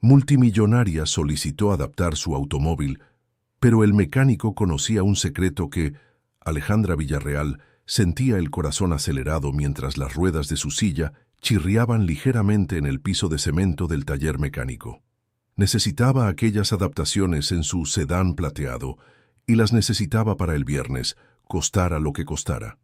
multimillonaria solicitó adaptar su automóvil, pero el mecánico conocía un secreto que Alejandra Villarreal sentía el corazón acelerado mientras las ruedas de su silla chirriaban ligeramente en el piso de cemento del taller mecánico. Necesitaba aquellas adaptaciones en su sedán plateado y las necesitaba para el viernes, costara lo que costara.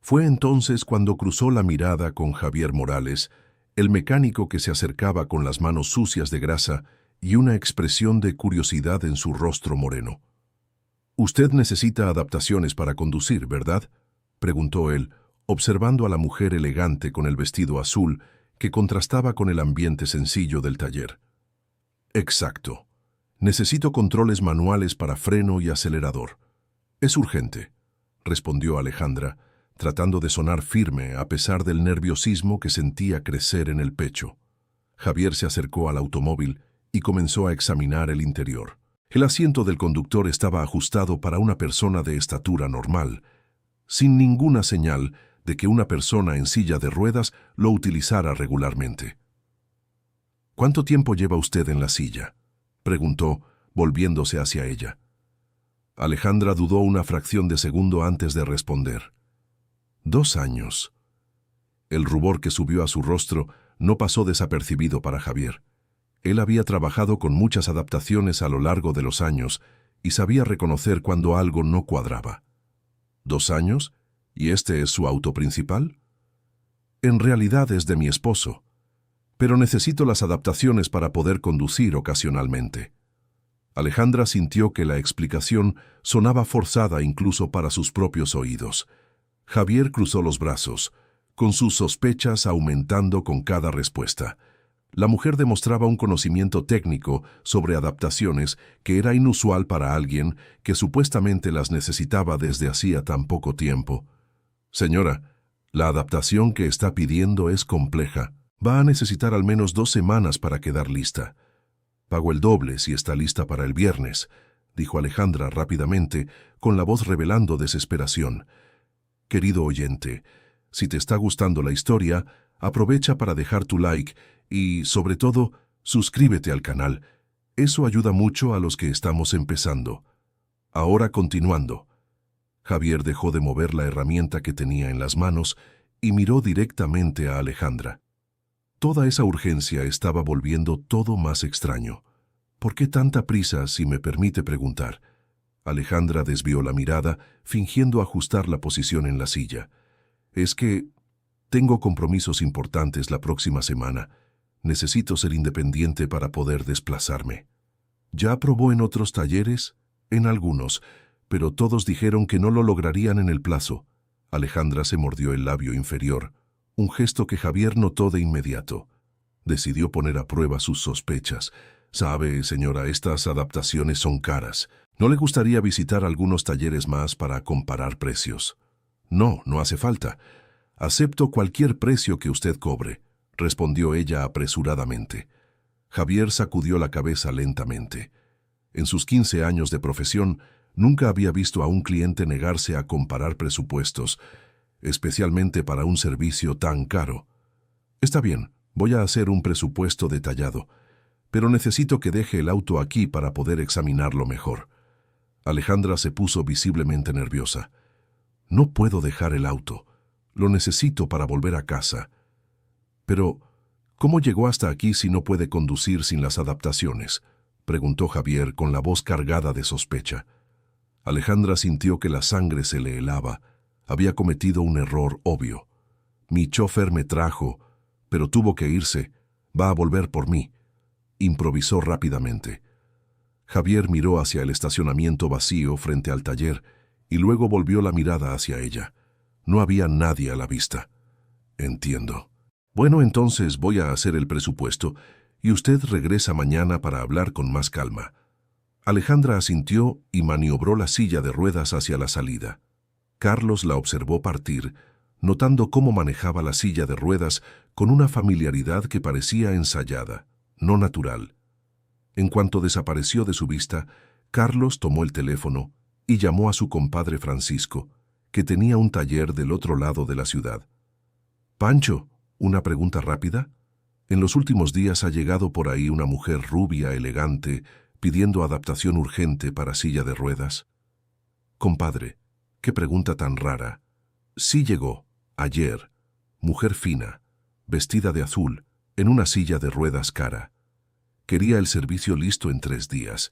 Fue entonces cuando cruzó la mirada con Javier Morales, el mecánico que se acercaba con las manos sucias de grasa y una expresión de curiosidad en su rostro moreno. «Usted necesita adaptaciones para conducir, ¿verdad?», preguntó él, observando a la mujer elegante con el vestido azul que contrastaba con el ambiente sencillo del taller. «Exacto. Necesito controles manuales para freno y acelerador. Es urgente», respondió Alejandra, tratando de sonar firme a pesar del nerviosismo que sentía crecer en el pecho. Javier se acercó al automóvil y comenzó a examinar el interior. El asiento del conductor estaba ajustado para una persona de estatura normal, sin ninguna señal de que una persona en silla de ruedas lo utilizara regularmente. «¿Cuánto tiempo lleva usted en la silla?», preguntó, volviéndose hacia ella. Alejandra dudó una fracción de segundo antes de responder. «2 años». El rubor que subió a su rostro no pasó desapercibido para Javier. Él había trabajado con muchas adaptaciones a lo largo de los años y sabía reconocer cuando algo no cuadraba. «¿2 años? ¿Y este es su auto principal?». «En realidad es de mi esposo, pero necesito las adaptaciones para poder conducir ocasionalmente». Alejandra sintió que la explicación sonaba forzada incluso para sus propios oídos. Javier cruzó los brazos, con sus sospechas aumentando con cada respuesta. La mujer demostraba un conocimiento técnico sobre adaptaciones que era inusual para alguien que supuestamente las necesitaba desde hacía tan poco tiempo. «Señora, la adaptación que está pidiendo es compleja. Va a necesitar al menos 2 semanas para quedar lista. Pago el doble si está lista para el viernes», dijo Alejandra rápidamente, con la voz revelando desesperación. «Querido oyente, si te está gustando la historia, aprovecha para dejar tu like y, sobre todo, suscríbete al canal. Eso ayuda mucho a los que estamos empezando. Ahora continuando». Javier dejó de mover la herramienta que tenía en las manos y miró directamente a Alejandra. Toda esa urgencia estaba volviendo todo más extraño. «¿Por qué tanta prisa, si me permite preguntar?». Alejandra desvió la mirada, fingiendo ajustar la posición en la silla. «Es que tengo compromisos importantes la próxima semana. Necesito ser independiente para poder desplazarme». «¿Ya probó en otros talleres?». «En algunos, pero todos dijeron que no lo lograrían en el plazo». Alejandra se mordió el labio inferior, un gesto que Javier notó de inmediato. Decidió poner a prueba sus sospechas. «Sabe, señora, estas adaptaciones son caras. ¿No le gustaría visitar algunos talleres más para comparar precios?». «No, no hace falta. Acepto cualquier precio que usted cobre», respondió ella apresuradamente. Javier sacudió la cabeza lentamente. En sus 15 años de profesión, nunca había visto a un cliente negarse a comparar presupuestos, especialmente para un servicio tan caro. «Está bien, voy a hacer un presupuesto detallado, pero necesito que deje el auto aquí para poder examinarlo mejor». Alejandra se puso visiblemente nerviosa. «No puedo dejar el auto. Lo necesito para volver a casa». «Pero, ¿cómo llegó hasta aquí si no puede conducir sin las adaptaciones?», preguntó Javier con la voz cargada de sospecha. Alejandra sintió que la sangre se le helaba. Había cometido un error obvio. «Mi chofer me trajo, pero tuvo que irse. Va a volver por mí», improvisó rápidamente. Javier miró hacia el estacionamiento vacío frente al taller y luego volvió la mirada hacia ella. No había nadie a la vista. «Entiendo. Bueno, entonces voy a hacer el presupuesto y usted regresa mañana para hablar con más calma». Alejandra asintió y maniobró la silla de ruedas hacia la salida. Carlos la observó partir, notando cómo manejaba la silla de ruedas con una familiaridad que parecía ensayada, no natural. En cuanto desapareció de su vista, Carlos tomó el teléfono y llamó a su compadre Francisco, que tenía un taller del otro lado de la ciudad. «Pancho, ¿una pregunta rápida?». En los últimos días ha llegado por ahí una mujer rubia, elegante, pidiendo adaptación urgente para silla de ruedas. Compadre, qué pregunta tan rara. Sí llegó, ayer, mujer fina, vestida de azul, en una silla de ruedas cara. Quería el servicio listo en 3 días.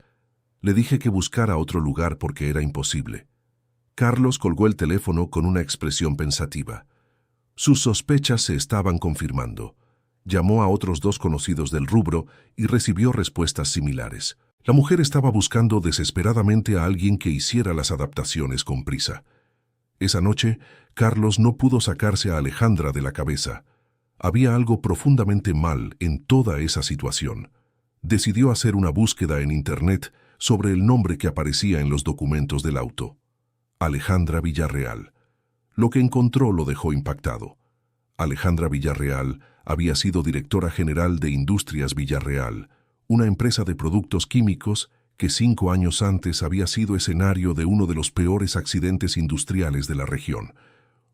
Le dije que buscara otro lugar porque era imposible. Carlos colgó el teléfono con una expresión pensativa. Sus sospechas se estaban confirmando. Llamó a otros 2 conocidos del rubro y recibió respuestas similares. La mujer estaba buscando desesperadamente a alguien que hiciera las adaptaciones con prisa. Esa noche, Carlos no pudo sacarse a Alejandra de la cabeza. Había algo profundamente mal en toda esa situación. Decidió hacer una búsqueda en Internet sobre el nombre que aparecía en los documentos del auto. Alejandra Villarreal. Lo que encontró lo dejó impactado. Alejandra Villarreal había sido directora general de Industrias Villarreal, una empresa de productos químicos que 5 años antes había sido escenario de uno de los peores accidentes industriales de la región.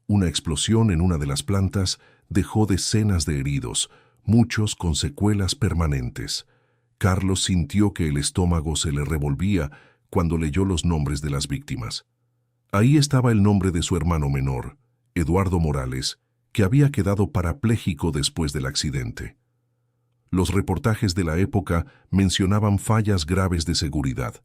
Una explosión en una de las plantas dejó decenas de heridos, muchos con secuelas permanentes. Carlos sintió que el estómago se le revolvía cuando leyó los nombres de las víctimas. Ahí estaba el nombre de su hermano menor, Eduardo Morales, que había quedado parapléjico después del accidente. Los reportajes de la época mencionaban fallas graves de seguridad,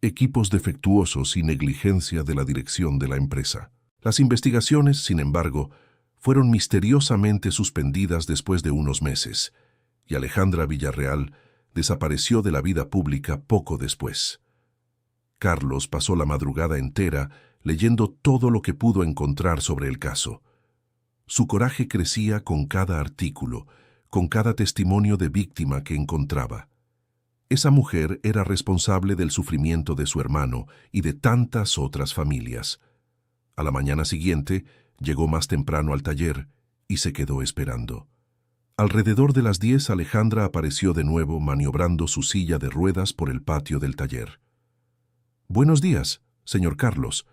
equipos defectuosos y negligencia de la dirección de la empresa. Las investigaciones, sin embargo, fueron misteriosamente suspendidas después de unos meses, y Alejandra Villarreal desapareció de la vida pública poco después. Carlos pasó la madrugada entera leyendo todo lo que pudo encontrar sobre el caso. Su coraje crecía con cada artículo, con cada testimonio de víctima que encontraba. Esa mujer era responsable del sufrimiento de su hermano y de tantas otras familias. A la mañana siguiente, llegó más temprano al taller y se quedó esperando. Alrededor de las 10, Alejandra apareció de nuevo maniobrando su silla de ruedas por el patio del taller. «Buenos días, señor Carlos.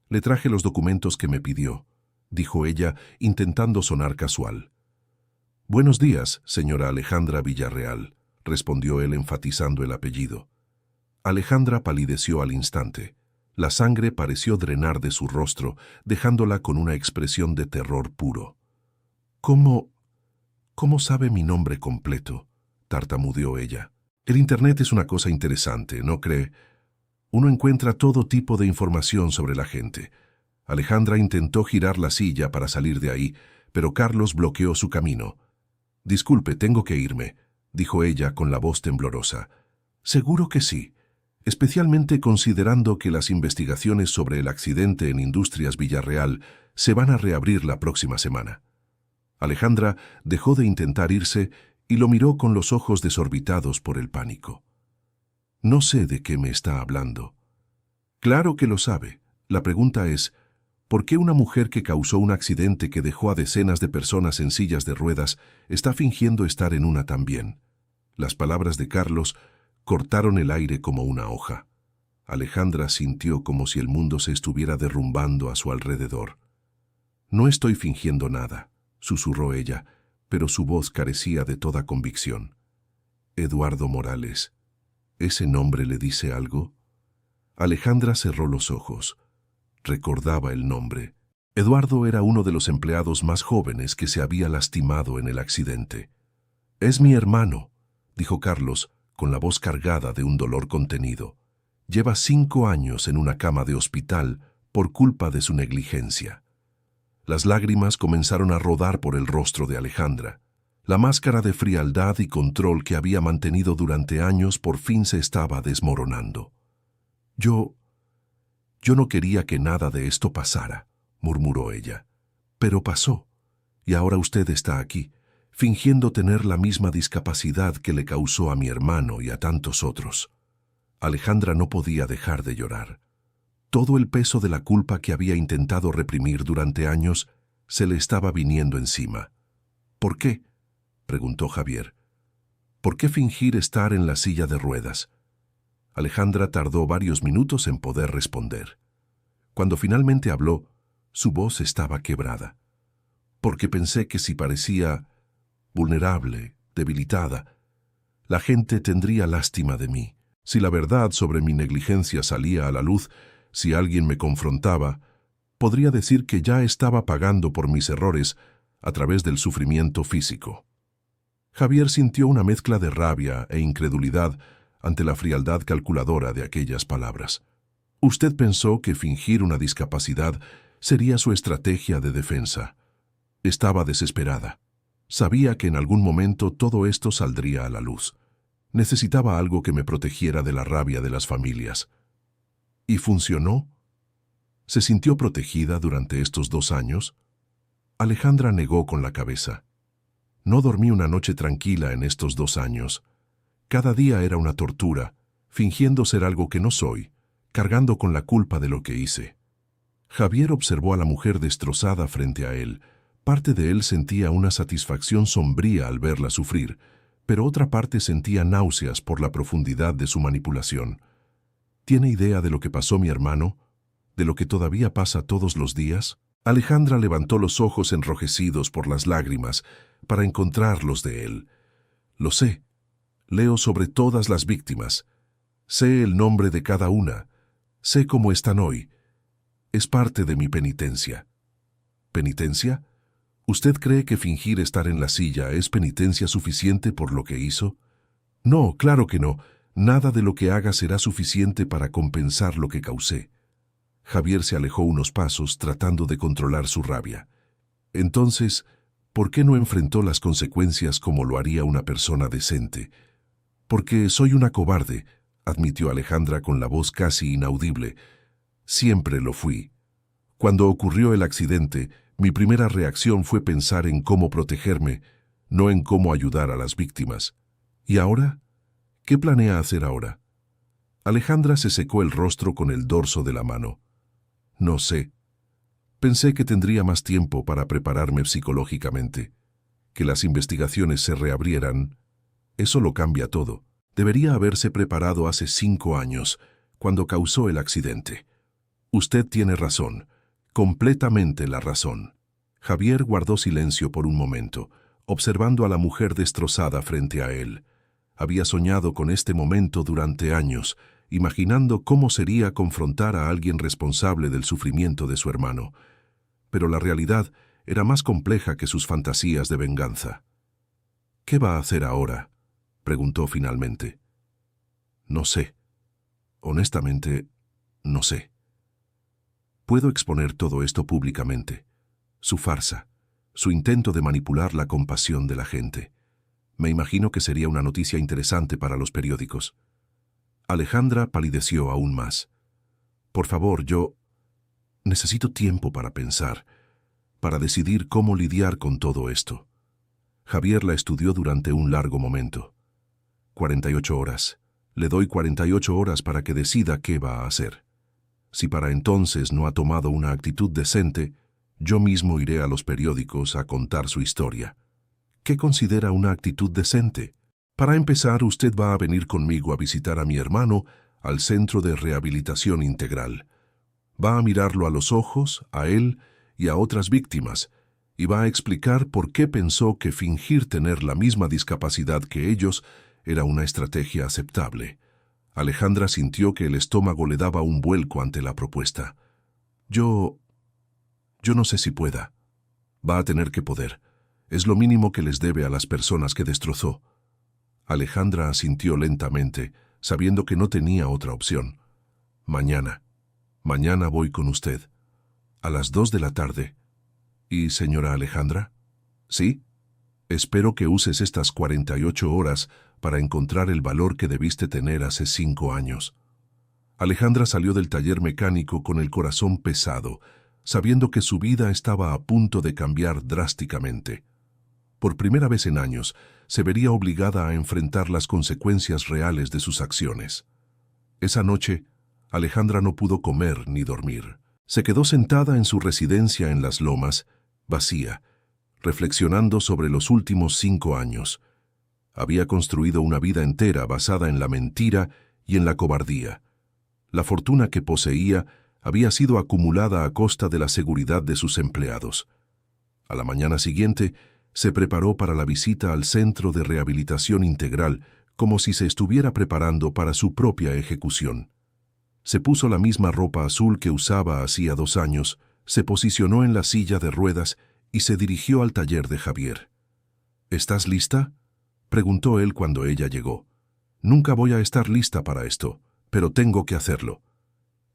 Le traje los documentos que me pidió», dijo ella, intentando sonar casual. «Buenos días, señora Alejandra Villarreal», respondió él enfatizando el apellido. Alejandra palideció al instante. La sangre pareció drenar de su rostro, dejándola con una expresión de terror puro. «¿Cómo sabe mi nombre completo?», tartamudeó ella. «El Internet es una cosa interesante, ¿no cree? Uno encuentra todo tipo de información sobre la gente». Alejandra intentó girar la silla para salir de ahí, pero Carlos bloqueó su camino. «Disculpe, tengo que irme», dijo ella con la voz temblorosa. «Seguro que sí, especialmente considerando que las investigaciones sobre el accidente en Industrias Villarreal se van a reabrir la próxima semana». Alejandra dejó de intentar irse y lo miró con los ojos desorbitados por el pánico. «No sé de qué me está hablando». «Claro que lo sabe. La pregunta es, ¿por qué una mujer que causó un accidente que dejó a decenas de personas en sillas de ruedas está fingiendo estar en una también?» Las palabras de Carlos cortaron el aire como una hoja. Alejandra sintió como si el mundo se estuviera derrumbando a su alrededor. «No estoy fingiendo nada», susurró ella, pero su voz carecía de toda convicción. «Eduardo Morales, ¿ese nombre le dice algo?» Alejandra cerró los ojos. Recordaba el nombre. Eduardo era uno de los empleados más jóvenes que se había lastimado en el accidente. «Es mi hermano», dijo Carlos, con la voz cargada de un dolor contenido. «Lleva 5 años en una cama de hospital por culpa de su negligencia». Las lágrimas comenzaron a rodar por el rostro de Alejandra. La máscara de frialdad y control que había mantenido durante años por fin se estaba desmoronando. Yo no quería que nada de esto pasara», murmuró ella. «Pero pasó, y ahora usted está aquí, fingiendo tener la misma discapacidad que le causó a mi hermano y a tantos otros». Alejandra no podía dejar de llorar. Todo el peso de la culpa que había intentado reprimir durante años se le estaba viniendo encima. «¿Por qué?», preguntó Javier. «¿Por qué fingir estar en la silla de ruedas?». Alejandra tardó varios minutos en poder responder. Cuando finalmente habló, su voz estaba quebrada. «Porque pensé que si parecía vulnerable, debilitada. La gente tendría lástima de mí. Si la verdad sobre mi negligencia salía a la luz, si alguien me confrontaba, podría decir que ya estaba pagando por mis errores a través del sufrimiento físico. Javier sintió una mezcla de rabia e incredulidad ante la frialdad calculadora de aquellas palabras. Usted pensó que fingir una discapacidad sería su estrategia de defensa. Estaba desesperada. Sabía que en algún momento todo esto saldría a la luz. Necesitaba algo que me protegiera de la rabia de las familias. ¿Y funcionó? ¿Se sintió protegida durante estos 2 años? Alejandra negó con la cabeza. No dormí una noche tranquila en estos 2 años. Cada día era una tortura, fingiendo ser algo que no soy, cargando con la culpa de lo que hice. Javier observó a la mujer destrozada frente a él. Parte de él sentía una satisfacción sombría al verla sufrir, pero otra parte sentía náuseas por la profundidad de su manipulación. ¿Tiene idea de lo que pasó mi hermano? ¿De lo que todavía pasa todos los días? Alejandra levantó los ojos enrojecidos por las lágrimas para encontrarlos de él. Lo sé. Leo sobre todas las víctimas. Sé el nombre de cada una. Sé cómo están hoy. Es parte de mi penitencia. ¿Penitencia? ¿Usted cree que fingir estar en la silla es penitencia suficiente por lo que hizo? No, claro que no. Nada de lo que haga será suficiente para compensar lo que causé. Javier se alejó unos pasos tratando de controlar su rabia. Entonces, ¿por qué no enfrentó las consecuencias como lo haría una persona decente? Porque soy una cobarde, admitió Alejandra con la voz casi inaudible. Siempre lo fui. Cuando ocurrió el accidente, mi primera reacción fue pensar en cómo protegerme, no en cómo ayudar a las víctimas. ¿Y ahora? ¿Qué planea hacer ahora? Alejandra se secó el rostro con el dorso de la mano. No sé. Pensé que tendría más tiempo para prepararme psicológicamente, que las investigaciones se reabrieran. Eso lo cambia todo. Debería haberse preparado hace 5 años, cuando causó el accidente. Usted tiene razón, completamente la razón. Javier guardó silencio por un momento, observando a la mujer destrozada frente a él. Había soñado con este momento durante años, imaginando cómo sería confrontar a alguien responsable del sufrimiento de su hermano. Pero la realidad era más compleja que sus fantasías de venganza. ¿Qué va a hacer ahora?, preguntó finalmente. No sé. Honestamente, no sé. Puedo exponer todo esto públicamente. Su farsa, su intento de manipular la compasión de la gente. Me imagino que sería una noticia interesante para los periódicos. Alejandra palideció aún más. Por favor, yo necesito tiempo para pensar, para decidir cómo lidiar con todo esto. Javier la estudió durante un largo momento. 48 horas. Le doy 48 horas para que decida qué va a hacer. Si para entonces no ha tomado una actitud decente, yo mismo iré a los periódicos a contar su historia. ¿Qué considera una actitud decente? Para empezar, usted va a venir conmigo a visitar a mi hermano al Centro de Rehabilitación Integral. Va a mirarlo a los ojos, a él y a otras víctimas, y va a explicar por qué pensó que fingir tener la misma discapacidad que ellos era una estrategia aceptable. Alejandra sintió que el estómago le daba un vuelco ante la propuesta. Yo no sé si pueda. Va a tener que poder. Es lo mínimo que les debe a las personas que destrozó. Alejandra asintió lentamente, sabiendo que no tenía otra opción. Mañana voy con usted. A las 2 de la tarde. ¿Y señora Alejandra? ¿Sí? Espero que uses estas 48 horas para encontrar el valor que debiste tener hace 5 años. Alejandra salió del taller mecánico con el corazón pesado, sabiendo que su vida estaba a punto de cambiar drásticamente. Por primera vez en años, se vería obligada a enfrentar las consecuencias reales de sus acciones. Esa noche, Alejandra no pudo comer ni dormir. Se quedó sentada en su residencia en Las Lomas, vacía, reflexionando sobre los últimos 5 años. Había construido una vida entera basada en la mentira y en la cobardía. La fortuna que poseía había sido acumulada a costa de la seguridad de sus empleados. A la mañana siguiente, Se preparó para la visita al Centro de Rehabilitación Integral como si se estuviera preparando para su propia ejecución. Se puso la misma ropa azul que usaba hacía 2 años, se posicionó en la silla de ruedas y se dirigió al taller de Javier. ¿Estás lista?, preguntó él cuando ella llegó. Nunca voy a estar lista para esto, pero tengo que hacerlo.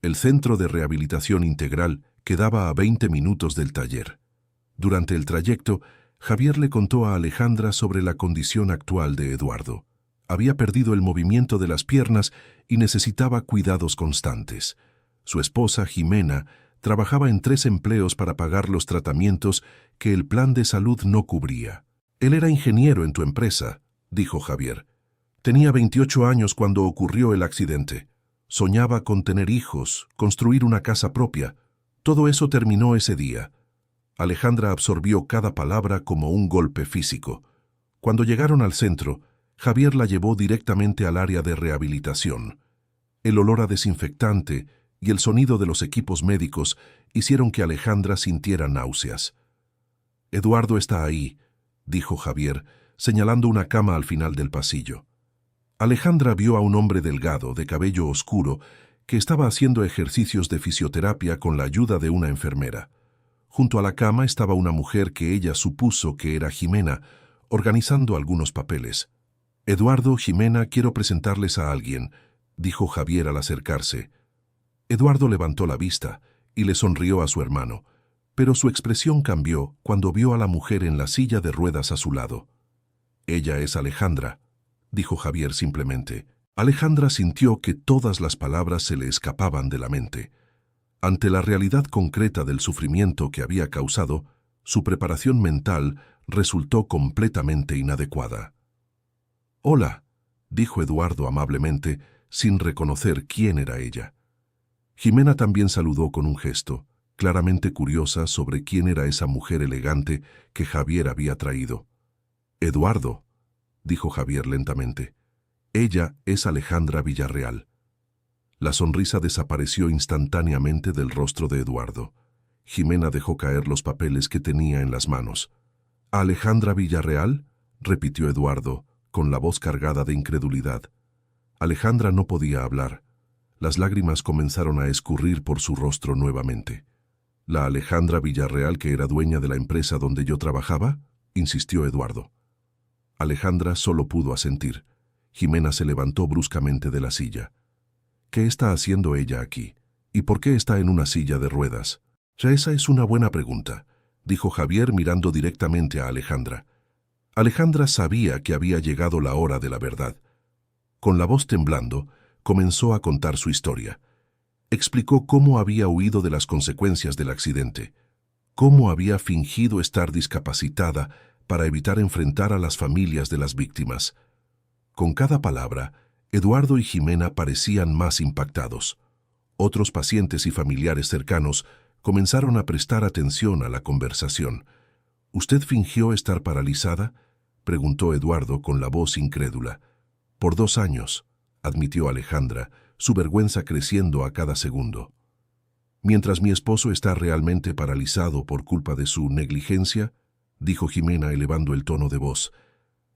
El Centro de Rehabilitación Integral quedaba a 20 minutos del taller. Durante el trayecto, Javier le contó a Alejandra sobre la condición actual de Eduardo. Había perdido el movimiento de las piernas y necesitaba cuidados constantes. Su esposa, Jimena, trabajaba en 3 empleos para pagar los tratamientos que el plan de salud no cubría. Él era ingeniero en tu empresa, dijo Javier. Tenía 28 años cuando ocurrió el accidente. Soñaba con tener hijos, construir una casa propia. Todo eso terminó ese día. Alejandra absorbió cada palabra como un golpe físico. Cuando llegaron al centro, Javier la llevó directamente al área de rehabilitación. El olor a desinfectante y el sonido de los equipos médicos hicieron que Alejandra sintiera náuseas. «Eduardo está ahí», dijo Javier, señalando una cama al final del pasillo. Alejandra vio a un hombre delgado, de cabello oscuro, que estaba haciendo ejercicios de fisioterapia con la ayuda de una enfermera. Junto a la cama estaba una mujer que ella supuso que era Jimena, organizando algunos papeles. «Eduardo, Jimena, quiero presentarles a alguien», dijo Javier al acercarse. Eduardo levantó la vista y le sonrió a su hermano, pero su expresión cambió cuando vio a la mujer en la silla de ruedas a su lado. «Ella es Alejandra», dijo Javier simplemente. Alejandra sintió que todas las palabras se le escapaban de la mente. Ante la realidad concreta del sufrimiento que había causado, su preparación mental resultó completamente inadecuada. «Hola», dijo Eduardo amablemente, sin reconocer quién era ella. Jimena también saludó con un gesto, claramente curiosa sobre quién era esa mujer elegante que Javier había traído. «Eduardo», dijo Javier lentamente. «Ella es Alejandra Villarreal». La sonrisa desapareció instantáneamente del rostro de Eduardo. Jimena dejó caer los papeles que tenía en las manos. «¿Alejandra Villarreal?», repitió Eduardo, con la voz cargada de incredulidad. Alejandra no podía hablar. Las lágrimas comenzaron a escurrir por su rostro nuevamente. «¿La Alejandra Villarreal que era dueña de la empresa donde yo trabajaba?», insistió Eduardo. Alejandra solo pudo asentir. Jimena se levantó bruscamente de la silla. «¿Qué está haciendo ella aquí? ¿Y por qué está en una silla de ruedas?». «Ya esa es una buena pregunta», dijo Javier mirando directamente a Alejandra. Alejandra sabía que había llegado la hora de la verdad. Con la voz temblando, comenzó a contar su historia. Explicó cómo había huido de las consecuencias del accidente, cómo había fingido estar discapacitada para evitar enfrentar a las familias de las víctimas. Con cada palabra, Eduardo y Jimena parecían más impactados. Otros pacientes y familiares cercanos comenzaron a prestar atención a la conversación. «¿Usted fingió estar paralizada?», preguntó Eduardo con la voz incrédula. «Por 2 años», admitió Alejandra, su vergüenza creciendo a cada segundo. «Mientras mi esposo está realmente paralizado por culpa de su negligencia», dijo Jimena elevando el tono de voz.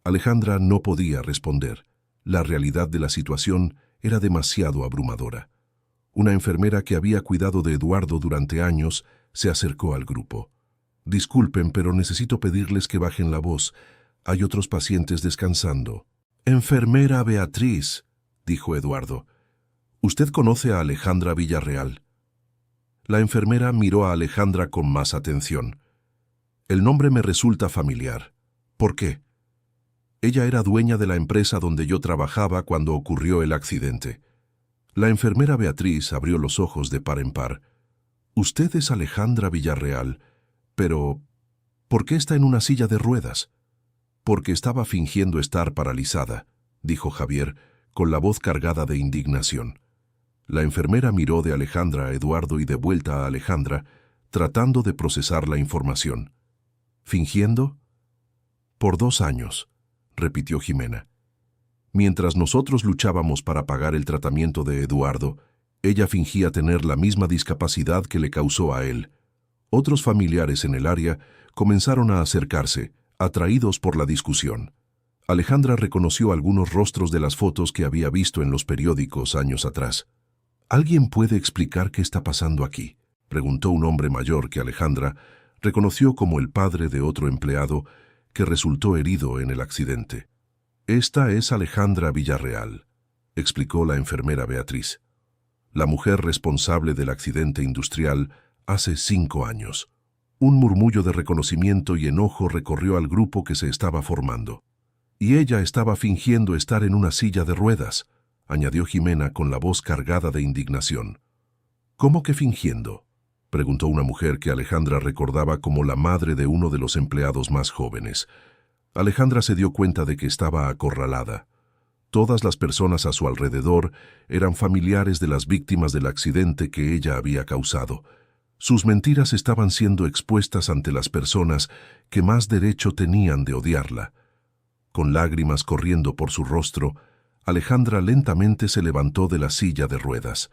Alejandra no podía responder. La realidad de la situación era demasiado abrumadora. Una enfermera que había cuidado de Eduardo durante años se acercó al grupo. «Disculpen, pero necesito pedirles que bajen la voz. Hay otros pacientes descansando». «Enfermera Beatriz», dijo Eduardo. «¿Usted conoce a Alejandra Villarreal?». La enfermera miró a Alejandra con más atención. «El nombre me resulta familiar. ¿Por qué?». «Ella era dueña de la empresa donde yo trabajaba cuando ocurrió el accidente». La enfermera Beatriz abrió los ojos de par en par. «Usted es Alejandra Villarreal, pero ¿por qué está en una silla de ruedas?». «Porque estaba fingiendo estar paralizada», dijo Javier, con la voz cargada de indignación. La enfermera miró de Alejandra a Eduardo y de vuelta a Alejandra, tratando de procesar la información. «¿Fingiendo?». «Por 2 años», repitió Jimena. «Mientras nosotros luchábamos para pagar el tratamiento de Eduardo, ella fingía tener la misma discapacidad que le causó a él. Otros familiares en el área comenzaron a acercarse, atraídos por la discusión. Alejandra reconoció algunos rostros de las fotos que había visto en los periódicos años atrás. ¿Alguien puede explicar qué está pasando aquí?, preguntó un hombre mayor que Alejandra reconoció como el padre de otro empleado que resultó herido en el accidente. «Esta es Alejandra Villarreal», explicó la enfermera Beatriz, la mujer responsable del accidente industrial hace 5 años. Un murmullo de reconocimiento y enojo recorrió al grupo que se estaba formando. «Y ella estaba fingiendo estar en una silla de ruedas», añadió Jimena con la voz cargada de indignación. «¿Cómo que fingiendo?», preguntó una mujer que Alejandra recordaba como la madre de uno de los empleados más jóvenes. Alejandra se dio cuenta de que estaba acorralada. Todas las personas a su alrededor eran familiares de las víctimas del accidente que ella había causado. Sus mentiras estaban siendo expuestas ante las personas que más derecho tenían de odiarla. Con lágrimas corriendo por su rostro, Alejandra lentamente se levantó de la silla de ruedas.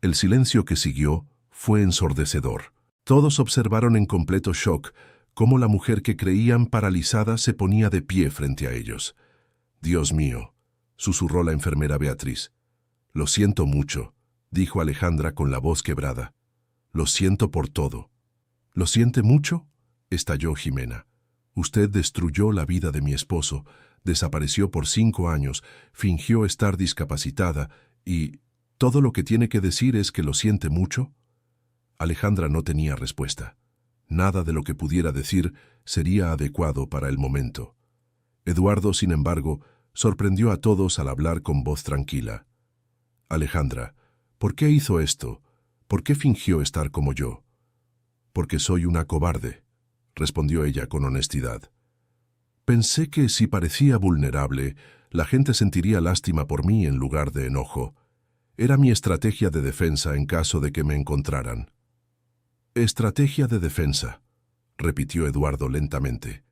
El silencio que siguió fue ensordecedor. Todos observaron en completo shock cómo la mujer que creían paralizada se ponía de pie frente a ellos. «Dios mío», susurró la enfermera Beatriz. «Lo siento mucho», dijo Alejandra con la voz quebrada. «Lo siento por todo». «¿Lo siente mucho?», estalló Jimena. «Usted destruyó la vida de mi esposo, desapareció por 5 años, fingió estar discapacitada y... ¿todo lo que tiene que decir es que lo siente mucho?». Alejandra no tenía respuesta. Nada de lo que pudiera decir sería adecuado para el momento. Eduardo, sin embargo, sorprendió a todos al hablar con voz tranquila. «Alejandra, ¿por qué hizo esto? ¿Por qué fingió estar como yo?». «Porque soy una cobarde», respondió ella con honestidad. «Pensé que si parecía vulnerable, la gente sentiría lástima por mí en lugar de enojo. Era mi estrategia de defensa en caso de que me encontraran». «Estrategia de defensa», repitió Eduardo lentamente.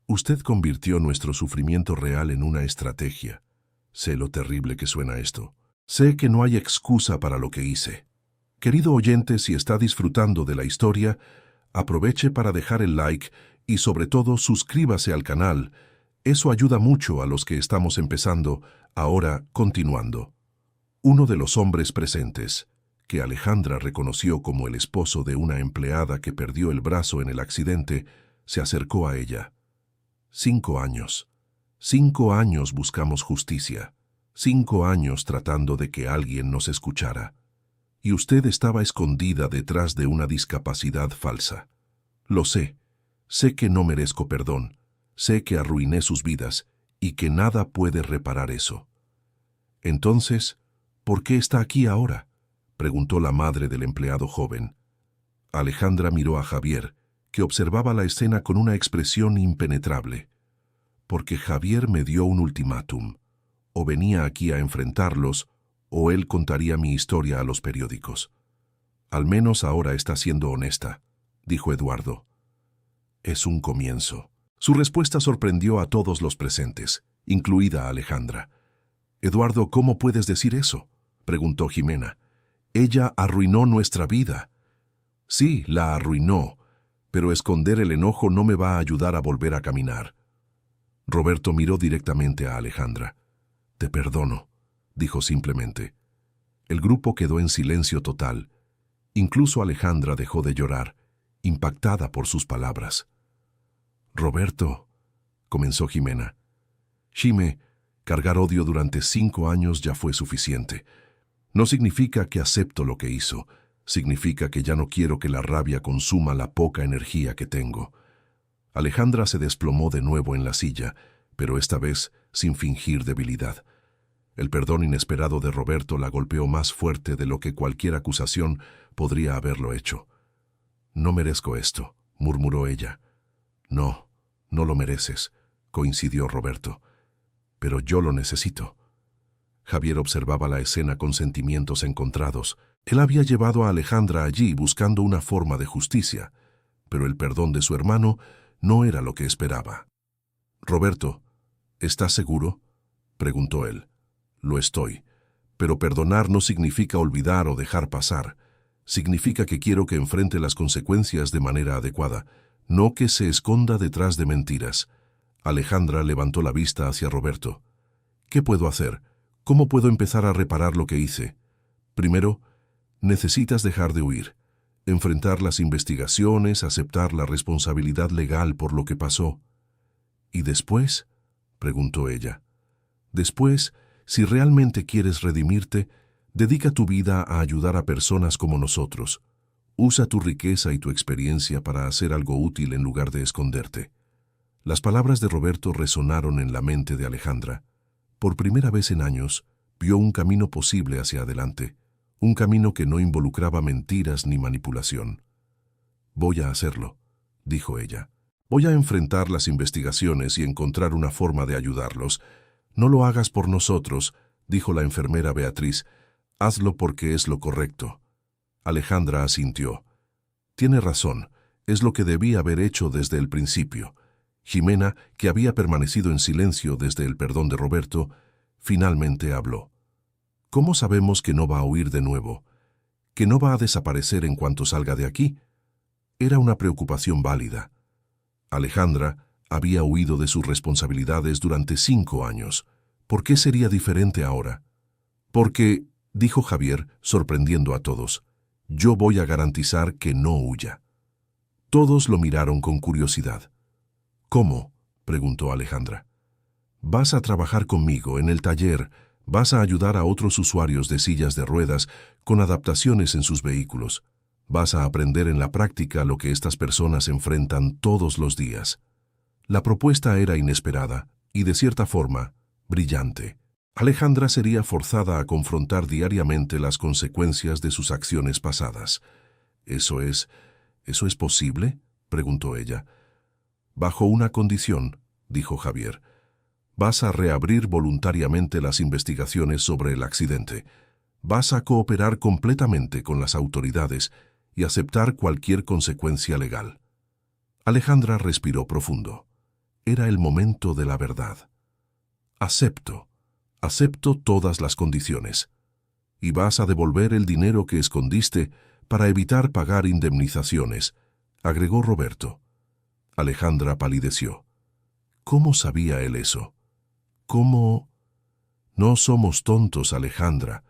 «Usted convirtió nuestro sufrimiento real en una estrategia. Sé lo terrible que suena esto. Sé que no hay excusa para lo que hice. Querido oyente, si está disfrutando de la historia, aproveche para dejar el like y sobre todo suscríbase al canal. Eso ayuda mucho a los que estamos empezando, ahora continuando». Uno de los hombres presentes, que Alejandra reconoció como el esposo de una empleada que perdió el brazo en el accidente, se acercó a ella. 5 años. 5 años buscamos justicia. 5 años tratando de que alguien nos escuchara. Y usted estaba escondida detrás de una discapacidad falsa. Lo sé. Sé que no merezco perdón. Sé que arruiné sus vidas y que nada puede reparar eso. Entonces, ¿por qué está aquí ahora?, preguntó la madre del empleado joven. Alejandra miró a Javier, que observaba la escena con una expresión impenetrable. «Porque Javier me dio un ultimátum. O venía aquí a enfrentarlos, o él contaría mi historia a los periódicos. Al menos ahora está siendo honesta», dijo Eduardo. «Es un comienzo». Su respuesta sorprendió a todos los presentes, incluida Alejandra. «Eduardo, ¿cómo puedes decir eso?», preguntó Jimena. «Ella arruinó nuestra vida». «Sí, la arruinó, pero esconder el enojo no me va a ayudar a volver a caminar». Roberto miró directamente a Alejandra. «Te perdono», dijo simplemente. El grupo quedó en silencio total. Incluso Alejandra dejó de llorar, impactada por sus palabras. «Roberto», comenzó Jimena. «Jime, cargar odio durante 5 años ya fue suficiente. No significa que acepto lo que hizo, significa que ya no quiero que la rabia consuma la poca energía que tengo». Alejandra se desplomó de nuevo en la silla, pero esta vez sin fingir debilidad. El perdón inesperado de Roberto la golpeó más fuerte de lo que cualquier acusación podría haberlo hecho. «No merezco esto», murmuró ella. «No, no lo mereces», coincidió Roberto. «Pero yo lo necesito». Javier observaba la escena con sentimientos encontrados. Él había llevado a Alejandra allí buscando una forma de justicia, pero el perdón de su hermano no era lo que esperaba. «Roberto, ¿estás seguro?», preguntó él. «Lo estoy, pero perdonar no significa olvidar o dejar pasar. Significa que quiero que enfrente las consecuencias de manera adecuada. no que se esconda detrás de mentiras. Alejandra levantó la vista hacia Roberto. ¿Qué puedo hacer? ¿Cómo puedo empezar a reparar lo que hice? Primero, necesitas dejar de huir, enfrentar las investigaciones, aceptar la responsabilidad legal por lo que pasó. ¿Y después?, preguntó ella. Después, si realmente quieres redimirte, dedica tu vida a ayudar a personas como nosotros. Usa tu riqueza y tu experiencia para hacer algo útil en lugar de esconderte. Las palabras de Roberto resonaron en la mente de Alejandra. Por primera vez en años, vio un camino posible hacia adelante, un camino que no involucraba mentiras ni manipulación. «Voy a hacerlo», dijo ella. «Voy a enfrentar las investigaciones y encontrar una forma de ayudarlos». «No lo hagas por nosotros», dijo la enfermera Beatriz. «Hazlo porque es lo correcto». Alejandra asintió. «Tiene razón, es lo que debía haber hecho desde el principio». Jimena, que había permanecido en silencio desde el perdón de Roberto, finalmente habló. «¿Cómo sabemos que no va a huir de nuevo? ¿Que no va a desaparecer en cuanto salga de aquí?» Era una preocupación válida. Alejandra había huido de sus responsabilidades durante 5 años. ¿Por qué sería diferente ahora? «Porque», dijo Javier, sorprendiendo a todos, «yo voy a garantizar que no huya». Todos lo miraron con curiosidad. «¿Cómo?», preguntó Alejandra. «Vas a trabajar conmigo en el taller, vas a ayudar a otros usuarios de sillas de ruedas con adaptaciones en sus vehículos. Vas a aprender en la práctica lo que estas personas enfrentan todos los días». La propuesta era inesperada y, de cierta forma, brillante. Alejandra sería forzada a confrontar diariamente las consecuencias de sus acciones pasadas. ¿Eso es posible?», preguntó ella. «Bajo una condición», dijo Javier. «Vas a reabrir voluntariamente las investigaciones sobre el accidente. Vas a cooperar completamente con las autoridades y aceptar cualquier consecuencia legal». Alejandra respiró profundo. Era el momento de la verdad. «Acepto todas las condiciones. Y vas a devolver el dinero que escondiste para evitar pagar indemnizaciones», agregó Roberto. Alejandra palideció. ¿Cómo sabía él eso? ¿Cómo? «No somos tontos, Alejandra.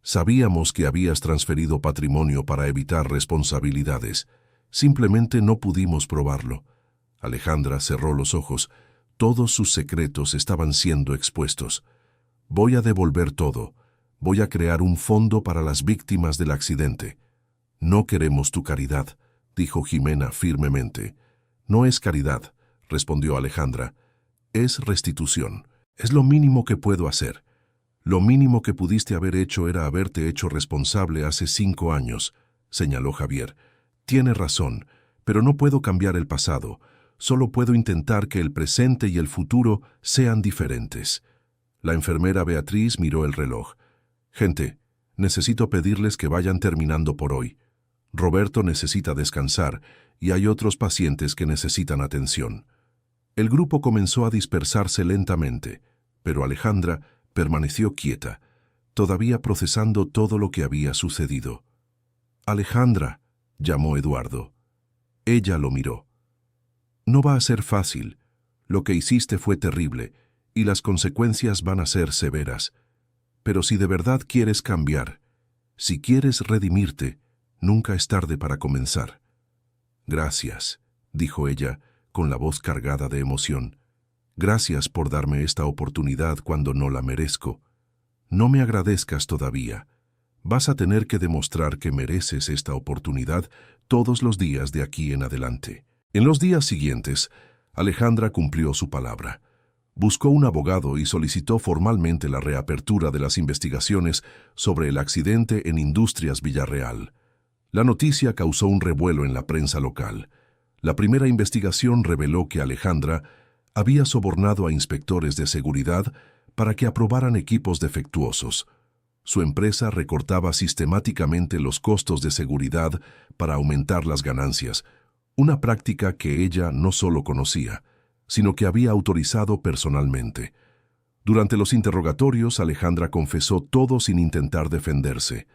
Sabíamos que habías transferido patrimonio para evitar responsabilidades. Simplemente no pudimos probarlo». Alejandra cerró los ojos. Todos sus secretos estaban siendo expuestos. «Voy a devolver todo. Voy a crear un fondo para las víctimas del accidente». «No queremos tu caridad», dijo Jimena firmemente. «No es caridad», respondió Alejandra. «Es restitución. Es lo mínimo que puedo hacer. Lo mínimo que pudiste haber hecho era haberte hecho responsable hace 5 años», señaló Javier. «Tiene razón, pero no puedo cambiar el pasado. Solo puedo intentar que el presente y el futuro sean diferentes». La enfermera Beatriz miró el reloj. «Gente, necesito pedirles que vayan terminando por hoy. Roberto necesita descansar y hay otros pacientes que necesitan atención». El grupo comenzó a dispersarse lentamente, pero Alejandra permaneció quieta, todavía procesando todo lo que había sucedido. «Alejandra», llamó Eduardo. Ella lo miró. «No va a ser fácil. Lo que hiciste fue terrible y las consecuencias van a ser severas. Pero si de verdad quieres cambiar, si quieres redimirte, nunca es tarde para comenzar». «Gracias», dijo ella, con la voz cargada de emoción. «Gracias por darme esta oportunidad cuando no la merezco. No me agradezcas todavía. Vas a tener que demostrar que mereces esta oportunidad todos los días de aquí en adelante». En los días siguientes, Alejandra cumplió su palabra. Buscó un abogado y solicitó formalmente la reapertura de las investigaciones sobre el accidente en Industrias Villarreal. La noticia causó un revuelo en la prensa local. La primera investigación reveló que Alejandra había sobornado a inspectores de seguridad para que aprobaran equipos defectuosos. Su empresa recortaba sistemáticamente los costos de seguridad para aumentar las ganancias, una práctica que ella no solo conocía, sino que había autorizado personalmente. Durante los interrogatorios, Alejandra confesó todo sin intentar defenderse.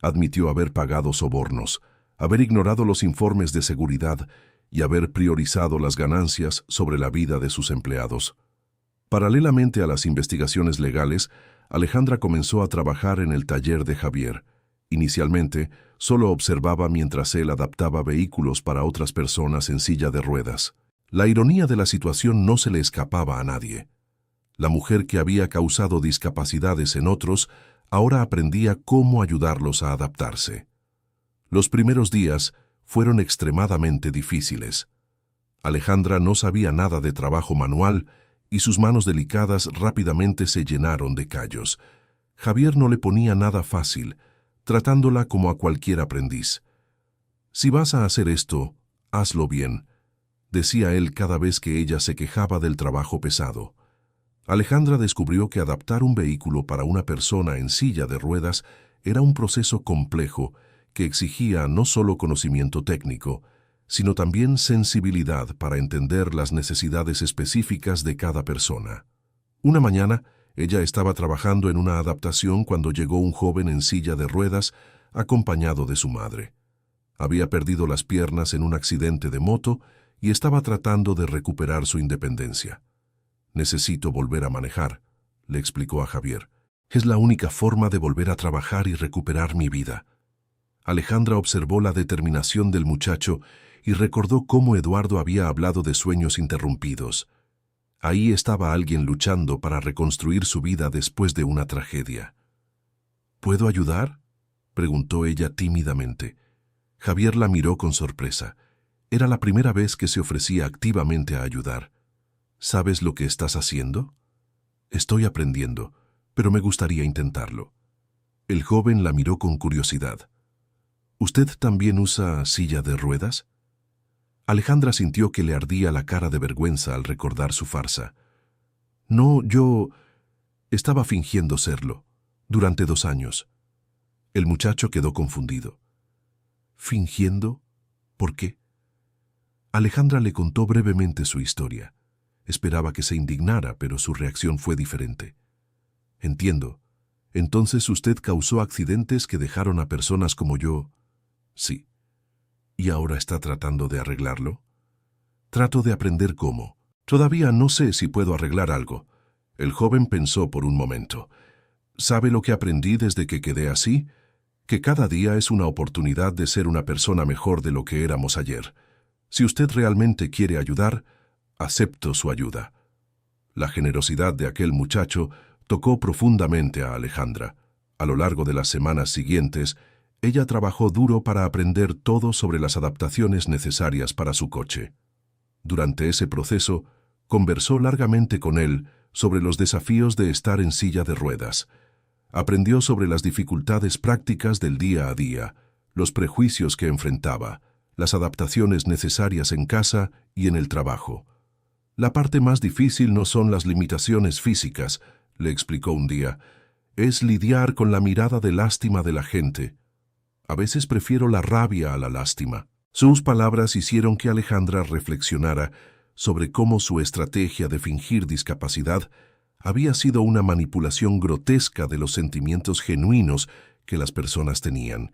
Admitió haber pagado sobornos, haber ignorado los informes de seguridad y haber priorizado las ganancias sobre la vida de sus empleados. Paralelamente a las investigaciones legales, Alejandra comenzó a trabajar en el taller de Javier. Inicialmente, solo observaba mientras él adaptaba vehículos para otras personas en silla de ruedas. La ironía de la situación no se le escapaba a nadie. La mujer que había causado discapacidades en otros ahora aprendía cómo ayudarlos a adaptarse. Los primeros días fueron extremadamente difíciles. Alejandra no sabía nada de trabajo manual y sus manos delicadas rápidamente se llenaron de callos. Javier no le ponía nada fácil, tratándola como a cualquier aprendiz. «Si vas a hacer esto, hazlo bien», decía él cada vez que ella se quejaba del trabajo pesado. Alejandra descubrió que adaptar un vehículo para una persona en silla de ruedas era un proceso complejo que exigía no solo conocimiento técnico, sino también sensibilidad para entender las necesidades específicas de cada persona. Una mañana, ella estaba trabajando en una adaptación cuando llegó un joven en silla de ruedas acompañado de su madre. Había perdido las piernas en un accidente de moto y estaba tratando de recuperar su independencia. «Necesito volver a manejar», le explicó a Javier. «Es la única forma de volver a trabajar y recuperar mi vida». Alejandra observó la determinación del muchacho y recordó cómo Eduardo había hablado de sueños interrumpidos. Ahí estaba alguien luchando para reconstruir su vida después de una tragedia. «¿Puedo ayudar?», preguntó ella tímidamente. Javier la miró con sorpresa. Era la primera vez que se ofrecía activamente a ayudar. «¿Sabes lo que estás haciendo?». «Estoy aprendiendo, pero me gustaría intentarlo». El joven la miró con curiosidad. «¿Usted también usa silla de ruedas?». Alejandra sintió que le ardía la cara de vergüenza al recordar su farsa. «No, yo estaba fingiendo serlo, durante 2 años». El muchacho quedó confundido. «¿Fingiendo? ¿Por qué?». Alejandra le contó brevemente su historia. Esperaba que se indignara, pero su reacción fue diferente. «Entiendo. Entonces usted causó accidentes que dejaron a personas como yo». «Sí». «¿Y ahora está tratando de arreglarlo?». «Trato de aprender cómo. Todavía no sé si puedo arreglar algo». El joven pensó por un momento. «¿Sabe lo que aprendí desde que quedé así? Que cada día es una oportunidad de ser una persona mejor de lo que éramos ayer. Si usted realmente quiere ayudar, acepto su ayuda». La generosidad de aquel muchacho tocó profundamente a Alejandra. A lo largo de las semanas siguientes, ella trabajó duro para aprender todo sobre las adaptaciones necesarias para su coche. Durante ese proceso, conversó largamente con él sobre los desafíos de estar en silla de ruedas. Aprendió sobre las dificultades prácticas del día a día, los prejuicios que enfrentaba, las adaptaciones necesarias en casa y en el trabajo. «La parte más difícil no son las limitaciones físicas», le explicó un día, «es lidiar con la mirada de lástima de la gente. A veces prefiero la rabia a la lástima». Sus palabras hicieron que Alejandra reflexionara sobre cómo su estrategia de fingir discapacidad había sido una manipulación grotesca de los sentimientos genuinos que las personas tenían.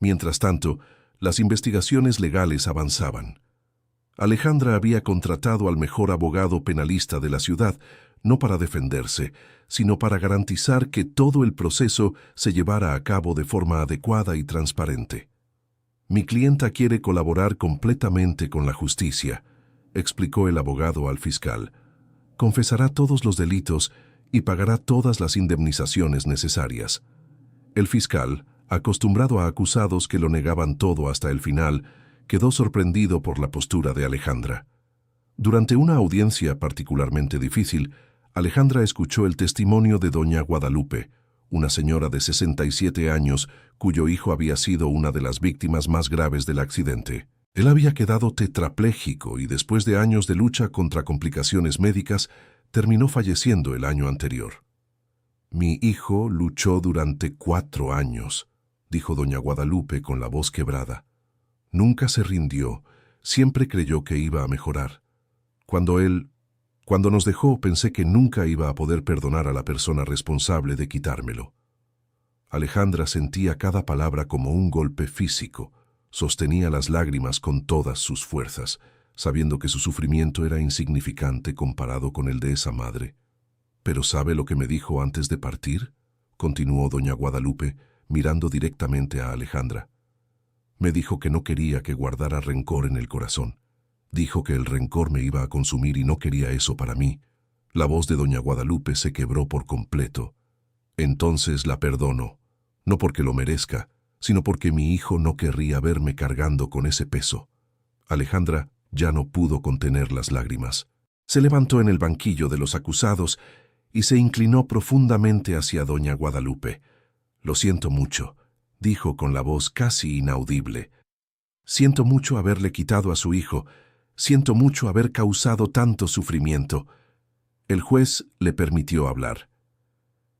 Mientras tanto, las investigaciones legales avanzaban. Alejandra había contratado al mejor abogado penalista de la ciudad, no para defenderse, sino para garantizar que todo el proceso se llevara a cabo de forma adecuada y transparente. «Mi clienta quiere colaborar completamente con la justicia», explicó el abogado al fiscal. «Confesará todos los delitos y pagará todas las indemnizaciones necesarias». El fiscal, acostumbrado a acusados que lo negaban todo hasta el final, quedó sorprendido por la postura de Alejandra. Durante una audiencia particularmente difícil, Alejandra escuchó el testimonio de doña Guadalupe, una señora de 67 años cuyo hijo había sido una de las víctimas más graves del accidente. Él había quedado tetrapléjico y después de años de lucha contra complicaciones médicas, terminó falleciendo el año anterior. «Mi hijo luchó durante 4 años», dijo doña Guadalupe con la voz quebrada. «Nunca se rindió, siempre creyó que iba a mejorar. Cuando nos dejó, pensé que nunca iba a poder perdonar a la persona responsable de quitármelo». Alejandra sentía cada palabra como un golpe físico. Sostenía las lágrimas con todas sus fuerzas, sabiendo que su sufrimiento era insignificante comparado con el de esa madre. «¿Pero sabe lo que me dijo antes de partir?», continuó doña Guadalupe, mirando directamente a Alejandra. «Me dijo que no quería que guardara rencor en el corazón. Dijo que el rencor me iba a consumir y no quería eso para mí». La voz de doña Guadalupe se quebró por completo. «Entonces la perdono, no porque lo merezca, sino porque mi hijo no querría verme cargando con ese peso». Alejandra ya no pudo contener las lágrimas. Se levantó en el banquillo de los acusados y se inclinó profundamente hacia doña Guadalupe. «Lo siento mucho», dijo con la voz casi inaudible. «Siento mucho haberle quitado a su hijo. Siento mucho haber causado tanto sufrimiento». El juez le permitió hablar.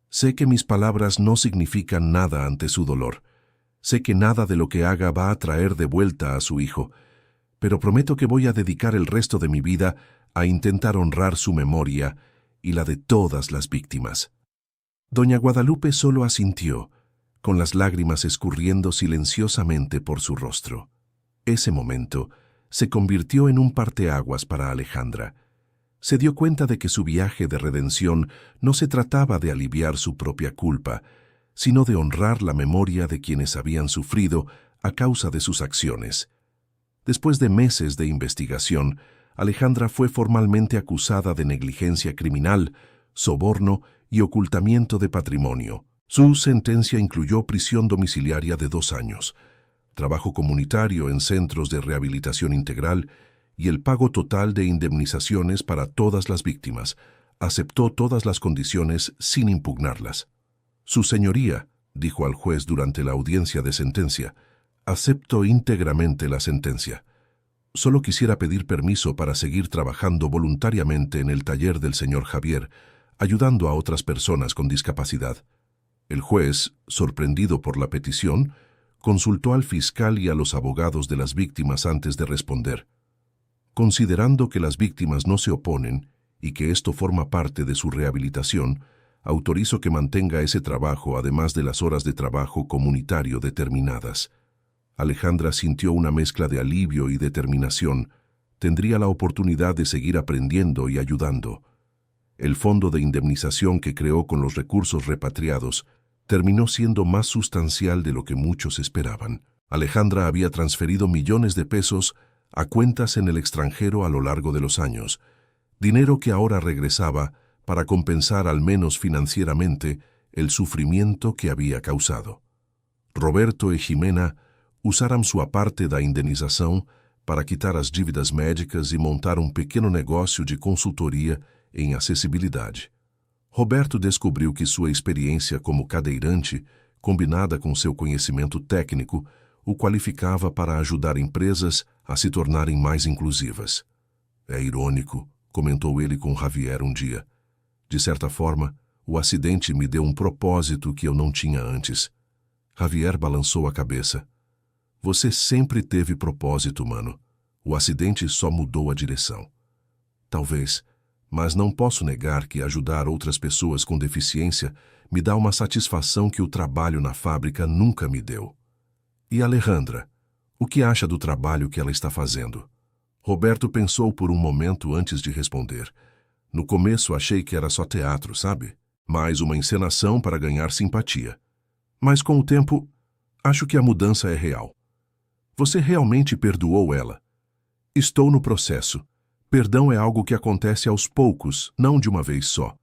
«Sé que mis palabras no significan nada ante su dolor. Sé que nada de lo que haga va a traer de vuelta a su hijo, pero prometo que voy a dedicar el resto de mi vida a intentar honrar su memoria y la de todas las víctimas». Doña Guadalupe solo asintió, con las lágrimas escurriendo silenciosamente por su rostro. Ese momento se convirtió en un parteaguas para Alejandra. Se dio cuenta de que su viaje de redención no se trataba de aliviar su propia culpa, sino de honrar la memoria de quienes habían sufrido a causa de sus acciones. Después de meses de investigación, Alejandra fue formalmente acusada de negligencia criminal, soborno y ocultamiento de patrimonio. Su sentencia incluyó prisión domiciliaria de 2 años, trabajo comunitario en centros de rehabilitación integral y el pago total de indemnizaciones para todas las víctimas. Aceptó todas las condiciones sin impugnarlas. «Su señoría», dijo al juez durante la audiencia de sentencia, «acepto íntegramente la sentencia. Solo quisiera pedir permiso para seguir trabajando voluntariamente en el taller del señor Javier, ayudando a otras personas con discapacidad». El juez, sorprendido por la petición, consultó al fiscal y a los abogados de las víctimas antes de responder. Considerando que las víctimas no se oponen y que esto forma parte de su rehabilitación, autorizo que mantenga ese trabajo además de las horas de trabajo comunitario determinadas. Alejandra sintió una mezcla de alivio y determinación. Tendría la oportunidad de seguir aprendiendo y ayudando. El fondo de indemnización que creó con los recursos repatriados terminó siendo más sustancial de lo que muchos esperaban. Alejandra había transferido millones de pesos a cuentas en el extranjero a lo largo de los años, dinero que ahora regresaba para compensar al menos financieramente el sufrimiento que había causado. Roberto e Jimena usaram sua parte da indenização para quitar as dívidas médicas e montar um pequeno negócio de consultoria em acessibilidade. Roberto descobriu que sua experiência como cadeirante, combinada com seu conhecimento técnico, o qualificava para ajudar empresas a se tornarem mais inclusivas. «É irônico», comentou ele com Javier um dia. «De certa forma, o acidente me deu um propósito que eu não tinha antes». Javier balançou a cabeça. «Você sempre teve propósito, mano. O acidente só mudou a direção». «Talvez, mas não posso negar que ajudar outras pessoas com deficiência me dá uma satisfação que o trabalho na fábrica nunca me deu». «E Alejandra, o que acha do trabalho que ela está fazendo?» Roberto pensou por um momento antes de responder. «No começo achei que era só teatro, sabe? Mais uma encenação para ganhar simpatia. Mas com o tempo, acho que a mudança é real. Você realmente perdoou ela?» «Estou no processo. Perdão é algo que acontece aos poucos, não de uma vez só.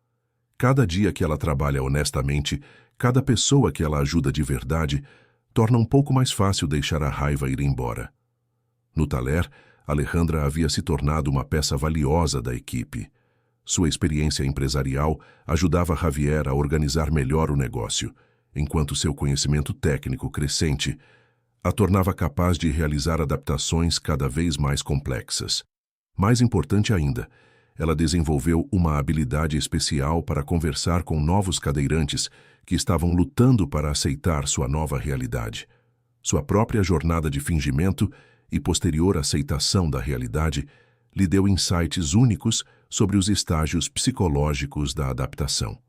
Cada dia que ela trabalha honestamente, cada pessoa que ela ajuda de verdade, torna um pouco mais fácil deixar a raiva ir embora». No Thaler, Alejandra havia se tornado uma peça valiosa da equipe. Sua experiência empresarial ajudava Javier a organizar melhor o negócio, enquanto seu conhecimento técnico crescente a tornava capaz de realizar adaptações cada vez mais complexas. Mais importante ainda, ela desenvolveu uma habilidade especial para conversar com novos cadeirantes que estavam lutando para aceitar sua nova realidade. Sua própria jornada de fingimento e posterior aceitação da realidade lhe deu insights únicos sobre os estágios psicológicos da adaptação.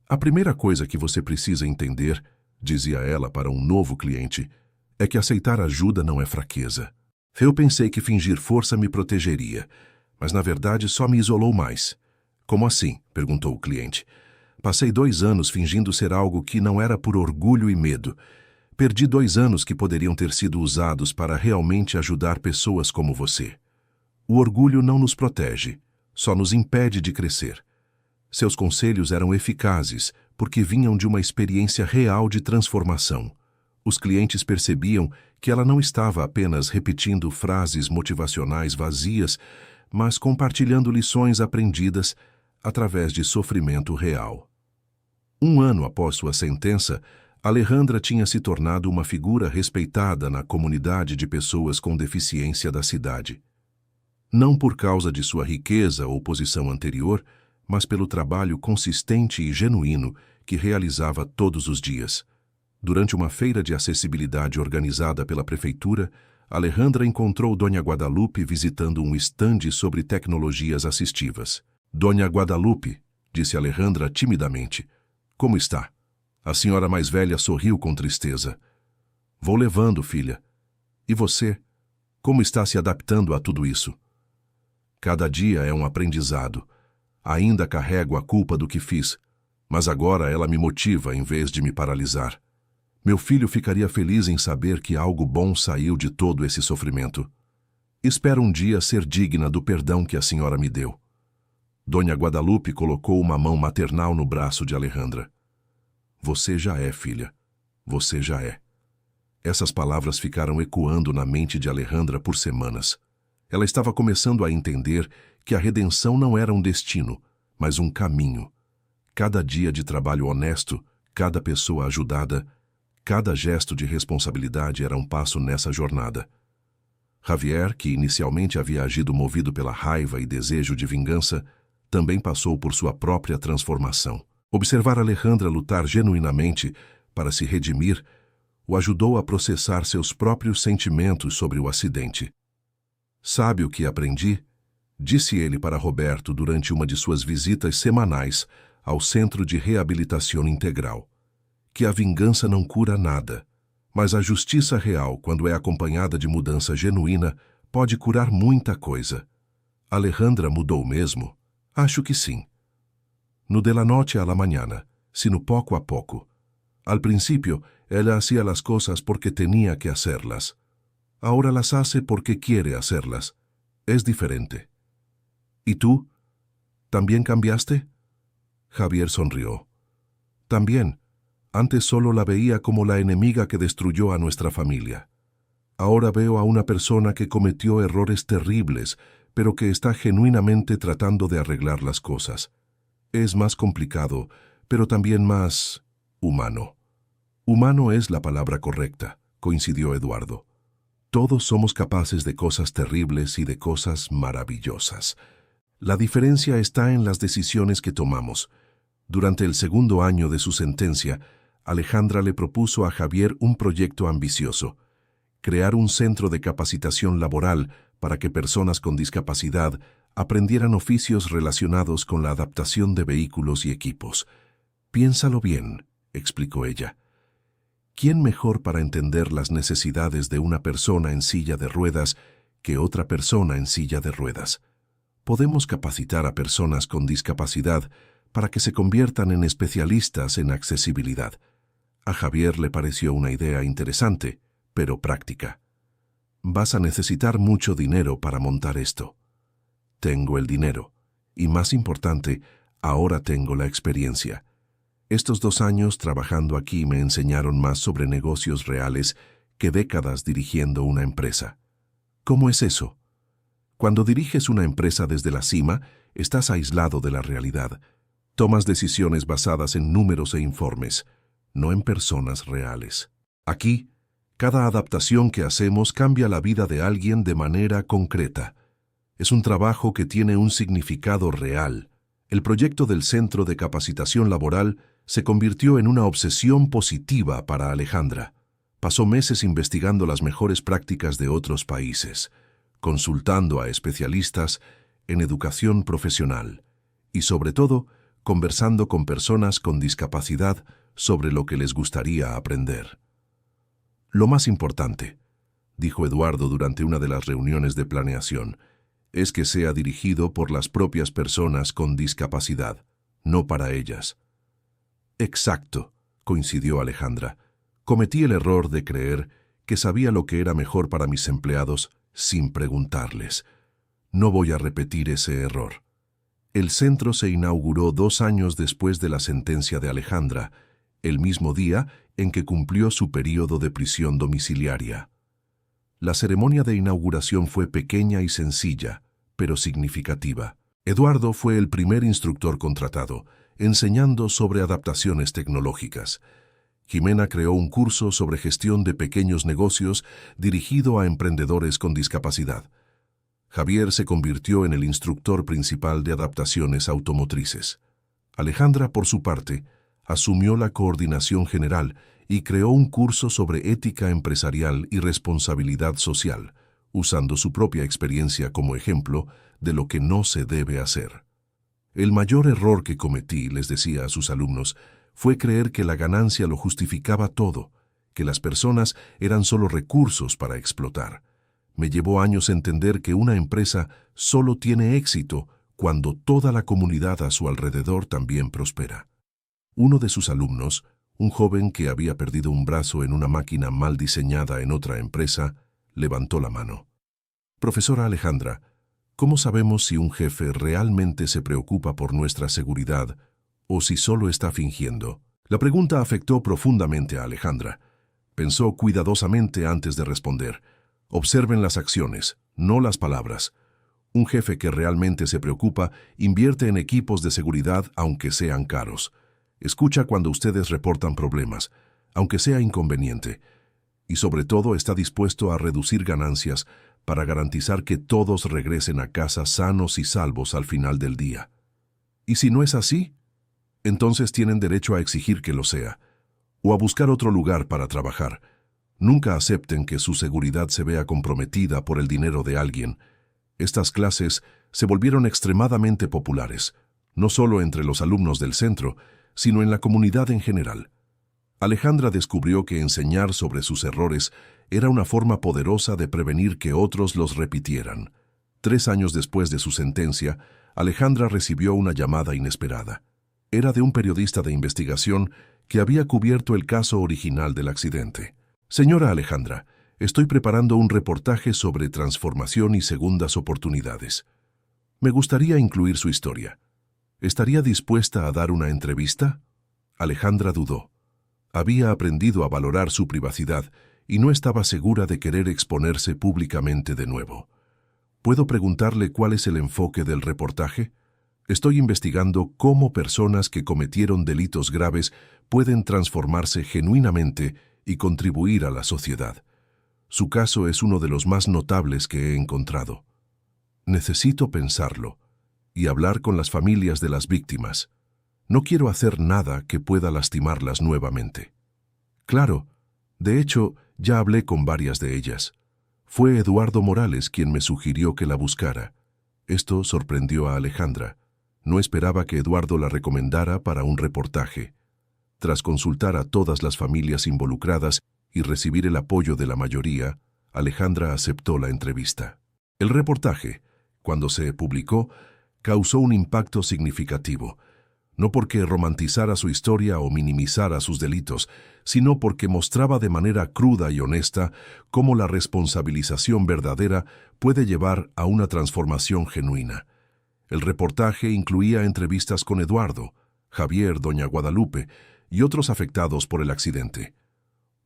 «A primeira coisa que você precisa entender», dizia ela para um novo cliente, É que aceitar ajuda não é fraqueza. Eu pensei que fingir força me protegeria, mas na verdade só me isolou mais. Como assim? Perguntou o cliente. Passei 2 anos fingindo ser algo que não era por orgulho e medo. Perdi 2 anos que poderiam ter sido usados para realmente ajudar pessoas como você. O orgulho não nos protege, só nos impede de crescer. Seus conselhos eram eficazes, porque vinham de uma experiência real de transformação. Os clientes percebiam que ela não estava apenas repetindo frases motivacionais vazias, mas compartilhando lições aprendidas através de sofrimento real. 1 ano após sua sentença, Alejandra tinha se tornado uma figura respeitada na comunidade de pessoas com deficiência da cidade. Não por causa de sua riqueza ou posição anterior, mas pelo trabalho consistente e genuíno que realizava todos os dias. Durante uma feira de acessibilidade organizada pela prefeitura, Alejandra encontrou Dona Guadalupe visitando um estande sobre tecnologias assistivas. Dona Guadalupe, disse Alejandra timidamente, como está? A senhora mais velha sorriu com tristeza. Vou levando, filha. E você? Como está se adaptando a tudo isso? Cada dia é um aprendizado. Ainda carrego a culpa do que fiz, mas agora ela me motiva em vez de me paralisar. Meu filho ficaria feliz em saber que algo bom saiu de todo esse sofrimento. Espero um dia ser digna do perdão que a senhora me deu. Dona Guadalupe colocou uma mão maternal no braço de Alejandra. Você já é, filha. Você já é. Essas palavras ficaram ecoando na mente de Alejandra por semanas. Ela estava começando a entender que a redenção não era um destino, mas um caminho. Cada dia de trabalho honesto, cada pessoa ajudada, cada gesto de responsabilidade era um passo nessa jornada. Javier, que inicialmente havia agido movido pela raiva e desejo de vingança, também passou por sua própria transformação. Observar Alejandra lutar genuinamente para se redimir o ajudou a processar seus próprios sentimentos sobre o acidente. Sabe o que aprendi? Disse ele para Roberto durante uma de suas visitas semanais ao Centro de Reabilitação Integral. Que a vingança não cura nada, mas a justiça real, quando é acompanhada de mudança genuína, pode curar muita coisa. Alejandra mudou mesmo? Acho que sim. No de la noche a la mañana, sino poco a poco. Al principio, ella hacía las cosas porque tenía que hacerlas. Ahora las hace porque quiere hacerlas. Es diferente. ¿Y tú? ¿También cambiaste? Javier sonrió. También. Antes solo la veía como la enemiga que destruyó a nuestra familia. Ahora veo a una persona que cometió errores terribles, pero que está genuinamente tratando de arreglar las cosas. Es más complicado, pero también más humano. Humano es la palabra correcta, coincidió Eduardo. Todos somos capaces de cosas terribles y de cosas maravillosas. La diferencia está en las decisiones que tomamos. Durante el 2º año de su sentencia, Alejandra le propuso a Javier un proyecto ambicioso: crear un centro de capacitación laboral para que personas con discapacidad aprendieran oficios relacionados con la adaptación de vehículos y equipos. Piénsalo bien, explicó ella. ¿Quién mejor para entender las necesidades de una persona en silla de ruedas que otra persona en silla de ruedas? Podemos capacitar a personas con discapacidad para que se conviertan en especialistas en accesibilidad. A Javier le pareció una idea interesante, pero práctica. Vas a necesitar mucho dinero para montar esto. Tengo el dinero. Y más importante, ahora tengo la experiencia. Estos 2 años trabajando aquí me enseñaron más sobre negocios reales que décadas dirigiendo una empresa. ¿Cómo es eso? Cuando diriges una empresa desde la cima, estás aislado de la realidad. Tomas decisiones basadas en números e informes, no en personas reales. Aquí, cada adaptación que hacemos cambia la vida de alguien de manera concreta. Es un trabajo que tiene un significado real. El proyecto del Centro de Capacitación Laboral se convirtió en una obsesión positiva para Alejandra. Pasó meses investigando las mejores prácticas de otros países, consultando a especialistas en educación profesional y, sobre todo, conversando con personas con discapacidad sobre lo que les gustaría aprender. Lo más importante, dijo Eduardo durante una de las reuniones de planeación, es que sea dirigido por las propias personas con discapacidad, no para ellas. Exacto, coincidió Alejandra. Cometí el error de creer que sabía lo que era mejor para mis empleados sin preguntarles. No voy a repetir ese error. El centro se inauguró 2 años después de la sentencia de Alejandra, el mismo día en que cumplió su período de prisión domiciliaria. La ceremonia de inauguración fue pequeña y sencilla, pero significativa. Eduardo fue el primer instructor contratado, enseñando sobre adaptaciones tecnológicas. Jimena creó un curso sobre gestión de pequeños negocios dirigido a emprendedores con discapacidad. Javier se convirtió en el instructor principal de adaptaciones automotrices. Alejandra, por su parte, asumió la coordinación general y creó un curso sobre ética empresarial y responsabilidad social, usando su propia experiencia como ejemplo de lo que no se debe hacer. El mayor error que cometí, les decía a sus alumnos, fue creer que la ganancia lo justificaba todo, que las personas eran solo recursos para explotar. Me llevó años entender que una empresa solo tiene éxito cuando toda la comunidad a su alrededor también prospera. Uno de sus alumnos, un joven que había perdido un brazo en una máquina mal diseñada en otra empresa, levantó la mano. Profesora Alejandra, ¿cómo sabemos si un jefe realmente se preocupa por nuestra seguridad o si solo está fingiendo? La pregunta afectó profundamente a Alejandra. Pensó cuidadosamente antes de responder. Observen las acciones, no las palabras. Un jefe que realmente se preocupa invierte en equipos de seguridad aunque sean caros. Escucha cuando ustedes reportan problemas, aunque sea inconveniente. Y sobre todo está dispuesto a reducir ganancias para garantizar que todos regresen a casa sanos y salvos al final del día. ¿Y si no es así? Entonces tienen derecho a exigir que lo sea, o a buscar otro lugar para trabajar. Nunca acepten que su seguridad se vea comprometida por el dinero de alguien. Estas clases se volvieron extremadamente populares, no solo entre los alumnos del centro, sino en la comunidad en general. Alejandra descubrió que enseñar sobre sus errores era una forma poderosa de prevenir que otros los repitieran. 3 años después de su sentencia, Alejandra recibió una llamada inesperada. Era de un periodista de investigación que había cubierto el caso original del accidente. Señora Alejandra, estoy preparando un reportaje sobre transformación y segundas oportunidades. Me gustaría incluir su historia. ¿Estaría dispuesta a dar una entrevista? Alejandra dudó. Había aprendido a valorar su privacidad y no estaba segura de querer exponerse públicamente de nuevo. ¿Puedo preguntarle cuál es el enfoque del reportaje? Estoy investigando cómo personas que cometieron delitos graves pueden transformarse genuinamente y contribuir a la sociedad. Su caso es uno de los más notables que he encontrado. Necesito pensarlo y hablar con las familias de las víctimas. No quiero hacer nada que pueda lastimarlas nuevamente. Claro, de hecho, ya hablé con varias de ellas. Fue Eduardo Morales quien me sugirió que la buscara. Esto sorprendió a Alejandra. No esperaba que Eduardo la recomendara para un reportaje. Tras consultar a todas las familias involucradas y recibir el apoyo de la mayoría, Alejandra aceptó la entrevista. El reportaje, cuando se publicó, causó un impacto significativo, no porque romantizara su historia o minimizara sus delitos, sino porque mostraba de manera cruda y honesta cómo la responsabilización verdadera puede llevar a una transformación genuina. El reportaje incluía entrevistas con Eduardo, Javier, doña Guadalupe y otros afectados por el accidente.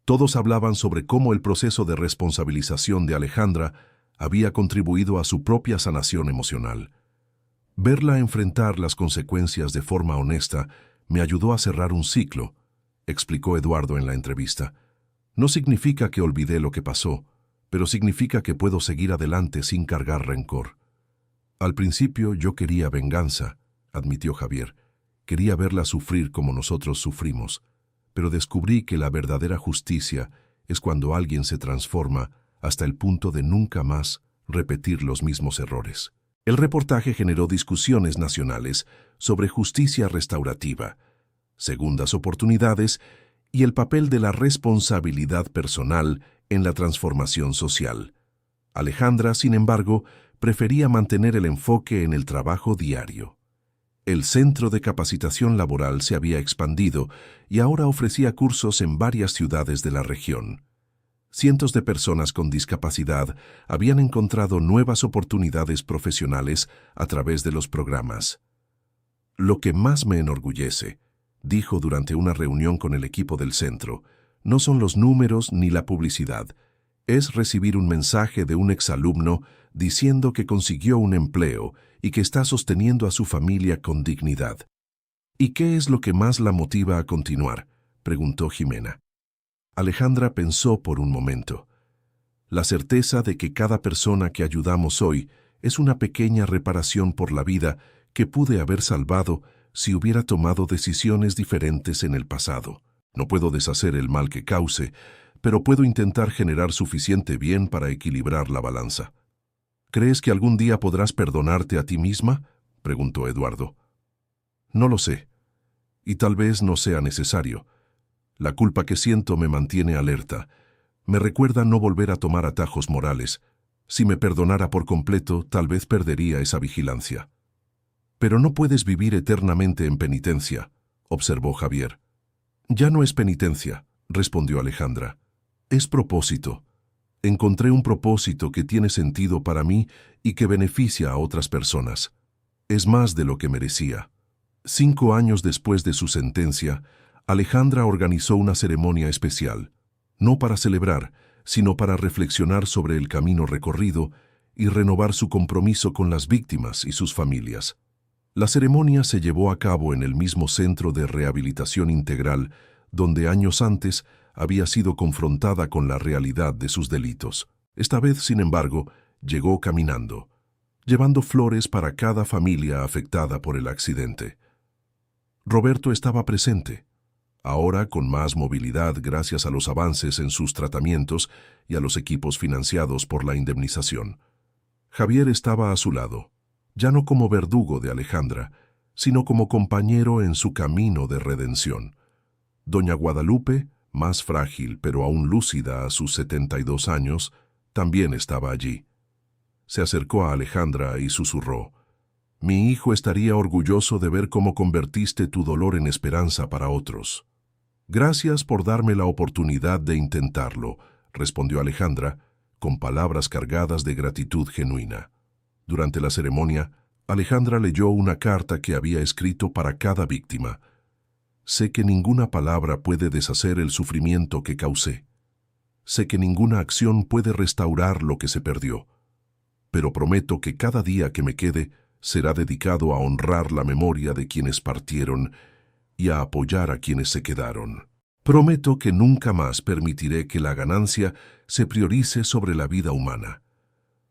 Todos hablaban sobre cómo el proceso de responsabilización de Alejandra había contribuido a su propia sanación emocional. Verla enfrentar las consecuencias de forma honesta me ayudó a cerrar un ciclo, explicó Eduardo en la entrevista. No significa que olvidé lo que pasó, pero significa que puedo seguir adelante sin cargar rencor. Al principio yo quería venganza, admitió Javier. Quería verla sufrir como nosotros sufrimos, pero descubrí que la verdadera justicia es cuando alguien se transforma hasta el punto de nunca más repetir los mismos errores. El reportaje generó discusiones nacionales sobre justicia restaurativa, segundas oportunidades y el papel de la responsabilidad personal en la transformación social. Alejandra, sin embargo, prefería mantener el enfoque en el trabajo diario. El Centro de Capacitación Laboral se había expandido y ahora ofrecía cursos en varias ciudades de la región. Cientos de personas con discapacidad habían encontrado nuevas oportunidades profesionales a través de los programas. Lo que más me enorgullece, dijo durante una reunión con el equipo del centro, no son los números ni la publicidad, es recibir un mensaje de un exalumno diciendo que consiguió un empleo y que está sosteniendo a su familia con dignidad. ¿Y qué es lo que más la motiva a continuar?, preguntó Jimena. Alejandra pensó por un momento. La certeza de que cada persona que ayudamos hoy es una pequeña reparación por la vida que pude haber salvado si hubiera tomado decisiones diferentes en el pasado. No puedo deshacer el mal que cause, pero puedo intentar generar suficiente bien para equilibrar la balanza. ¿Crees que algún día podrás perdonarte a ti misma?, preguntó Eduardo. No lo sé, y tal vez no sea necesario. La culpa que siento me mantiene alerta. Me recuerda no volver a tomar atajos morales. Si me perdonara por completo, tal vez perdería esa vigilancia. Pero no puedes vivir eternamente en penitencia, observó Javier. Ya no es penitencia, respondió Alejandra. Es propósito. Encontré un propósito que tiene sentido para mí y que beneficia a otras personas. Es más de lo que merecía. 5 años después de su sentencia, Alejandra organizó una ceremonia especial, no para celebrar, sino para reflexionar sobre el camino recorrido y renovar su compromiso con las víctimas y sus familias. La ceremonia se llevó a cabo en el mismo centro de rehabilitación integral, donde años antes había sido confrontada con la realidad de sus delitos. Esta vez, sin embargo, llegó caminando, llevando flores para cada familia afectada por el accidente. Roberto estaba presente, ahora con más movilidad gracias a los avances en sus tratamientos y a los equipos financiados por la indemnización. Javier estaba a su lado, ya no como verdugo de Alejandra, sino como compañero en su camino de redención. Doña Guadalupe, más frágil pero aún lúcida a sus 72 años, también estaba allí. Se acercó a Alejandra y susurró: «Mi hijo estaría orgulloso de ver cómo convertiste tu dolor en esperanza para otros». «Gracias por darme la oportunidad de intentarlo», respondió Alejandra, con palabras cargadas de gratitud genuina. Durante la ceremonia, Alejandra leyó una carta que había escrito para cada víctima. «Sé que ninguna palabra puede deshacer el sufrimiento que causé. Sé que ninguna acción puede restaurar lo que se perdió. Pero prometo que cada día que me quede será dedicado a honrar la memoria de quienes partieron y a apoyar a quienes se quedaron. Prometo que nunca más permitiré que la ganancia se priorice sobre la vida humana.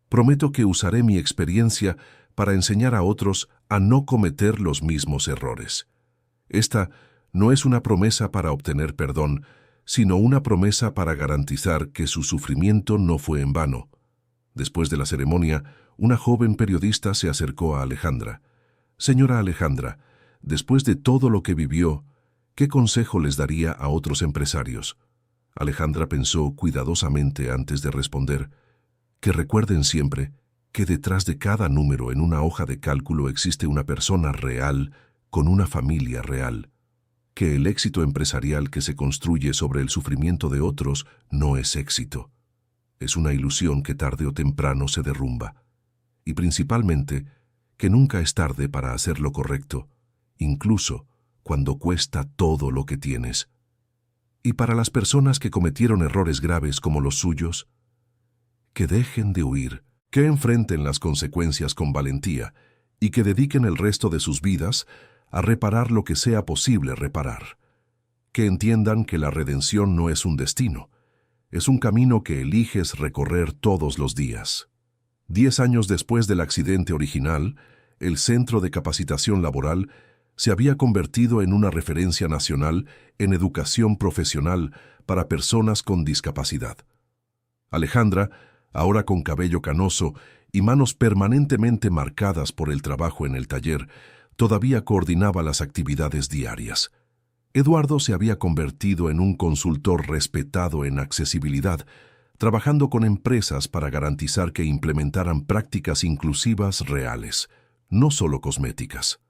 Prometo que usaré mi experiencia para enseñar a otros a no cometer los mismos errores. Esta no es una promesa para obtener perdón, sino una promesa para garantizar que su sufrimiento no fue en vano». Después de la ceremonia, una joven periodista se acercó a Alejandra. «Señora Alejandra, después de todo lo que vivió, ¿qué consejo les daría a otros empresarios?». Alejandra pensó cuidadosamente antes de responder: «Que recuerden siempre que detrás de cada número en una hoja de cálculo existe una persona real con una familia real. Que el éxito empresarial que se construye sobre el sufrimiento de otros no es éxito. Es una ilusión que tarde o temprano se derrumba. Y principalmente, que nunca es tarde para hacer lo correcto, incluso cuando cuesta todo lo que tienes. Y para las personas que cometieron errores graves como los suyos, que dejen de huir, que enfrenten las consecuencias con valentía y que dediquen el resto de sus vidas a reparar lo que sea posible reparar. Que entiendan que la redención no es un destino, es un camino que eliges recorrer todos los días». 10 años después del accidente original, el Centro de Capacitación Laboral se había convertido en una referencia nacional en educación profesional para personas con discapacidad. Alejandra, ahora con cabello canoso y manos permanentemente marcadas por el trabajo en el taller, todavía coordinaba las actividades diarias. Eduardo se había convertido en un consultor respetado en accesibilidad, trabajando con empresas para garantizar que implementaran prácticas inclusivas reales, no solo cosméticas.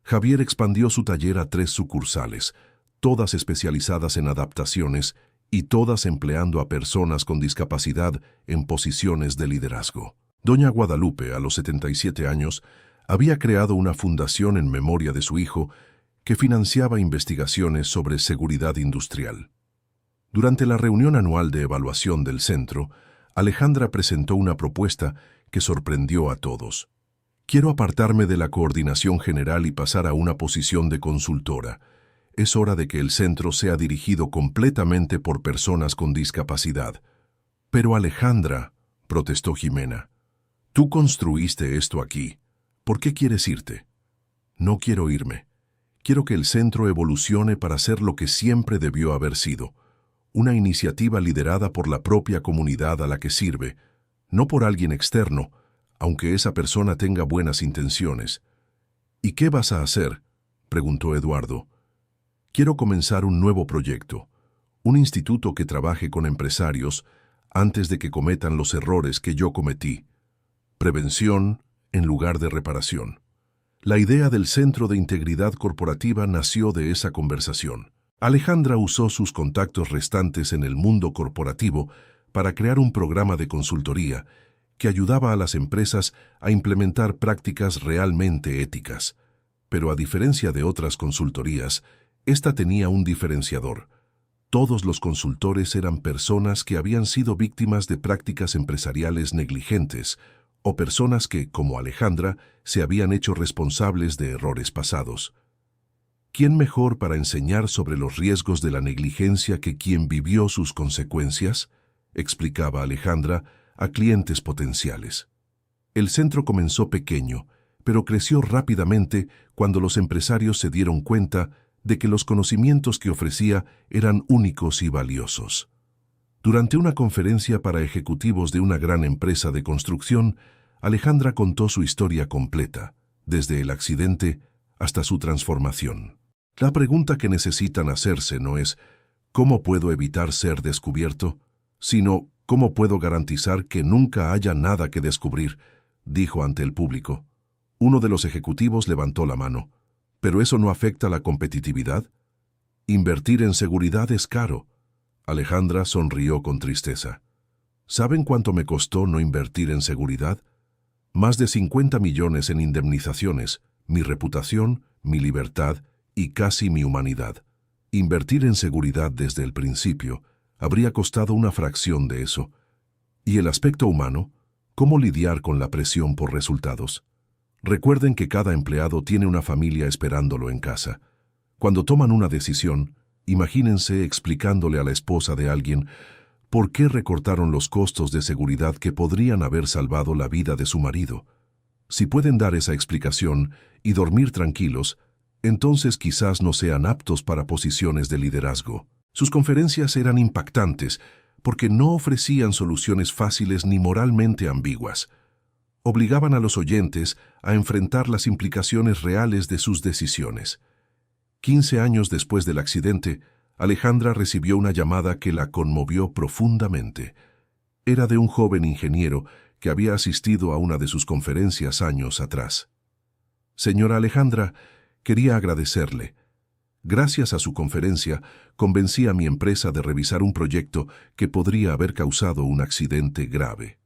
Javier expandió su taller a 3 sucursales, todas especializadas en adaptaciones y todas empleando a personas con discapacidad en posiciones de liderazgo. Doña Guadalupe, a los 77 años, había creado una fundación en memoria de su hijo que financiaba investigaciones sobre seguridad industrial. Durante la reunión anual de evaluación del centro, Alejandra presentó una propuesta que sorprendió a todos. Quiero apartarme de la coordinación general y pasar a una posición de consultora. Es hora de que el centro sea dirigido completamente por personas con discapacidad. Pero Alejandra, protestó Jimena, tú construiste esto aquí. ¿Por qué quieres irte? No quiero irme. Quiero que el centro evolucione para ser lo que siempre debió haber sido, una iniciativa liderada por la propia comunidad a la que sirve, no por alguien externo, aunque esa persona tenga buenas intenciones. ¿Y qué vas a hacer?, preguntó Eduardo. Quiero comenzar un nuevo proyecto, un instituto que trabaje con empresarios antes de que cometan los errores que yo cometí. Prevención en lugar de reparación. La idea del Centro de Integridad Corporativa nació de esa conversación. Alejandra usó sus contactos restantes en el mundo corporativo para crear un programa de consultoría que ayudaba a las empresas a implementar prácticas realmente éticas. Pero a diferencia de otras consultorías, esta tenía un diferenciador. Todos los consultores eran personas que habían sido víctimas de prácticas empresariales negligentes o personas que, como Alejandra, se habían hecho responsables de errores pasados. ¿Quién mejor para enseñar sobre los riesgos de la negligencia que quien vivió sus consecuencias?, explicaba Alejandra a clientes potenciales. El centro comenzó pequeño, pero creció rápidamente cuando los empresarios se dieron cuenta de que los conocimientos que ofrecía eran únicos y valiosos. Durante una conferencia para ejecutivos de una gran empresa de construcción, Alejandra contó su historia completa, desde el accidente hasta su transformación. La pregunta que necesitan hacerse no es ¿cómo puedo evitar ser descubierto?, sino ¿cómo puedo garantizar que nunca haya nada que descubrir?, dijo ante el público. Uno de los ejecutivos levantó la mano. ¿Pero eso no afecta la competitividad? Invertir en seguridad es caro. Alejandra sonrió con tristeza. ¿Saben cuánto me costó no invertir en seguridad? Más de 50 millones en indemnizaciones, mi reputación, mi libertad y casi mi humanidad. Invertir en seguridad desde el principio habría costado una fracción de eso. ¿Y el aspecto humano? ¿Cómo lidiar con la presión por resultados? Recuerden que cada empleado tiene una familia esperándolo en casa. Cuando toman una decisión, imagínense explicándole a la esposa de alguien por qué recortaron los costos de seguridad que podrían haber salvado la vida de su marido. Si pueden dar esa explicación y dormir tranquilos, entonces quizás no sean aptos para posiciones de liderazgo. Sus conferencias eran impactantes porque no ofrecían soluciones fáciles ni moralmente ambiguas. Obligaban a los oyentes a enfrentar las implicaciones reales de sus decisiones. 15 años después del accidente, Alejandra recibió una llamada que la conmovió profundamente. Era de un joven ingeniero que había asistido a una de sus conferencias años atrás. Señora Alejandra, quería agradecerle. Gracias a su conferencia, convencí a mi empresa de revisar un proyecto que podría haber causado un accidente grave.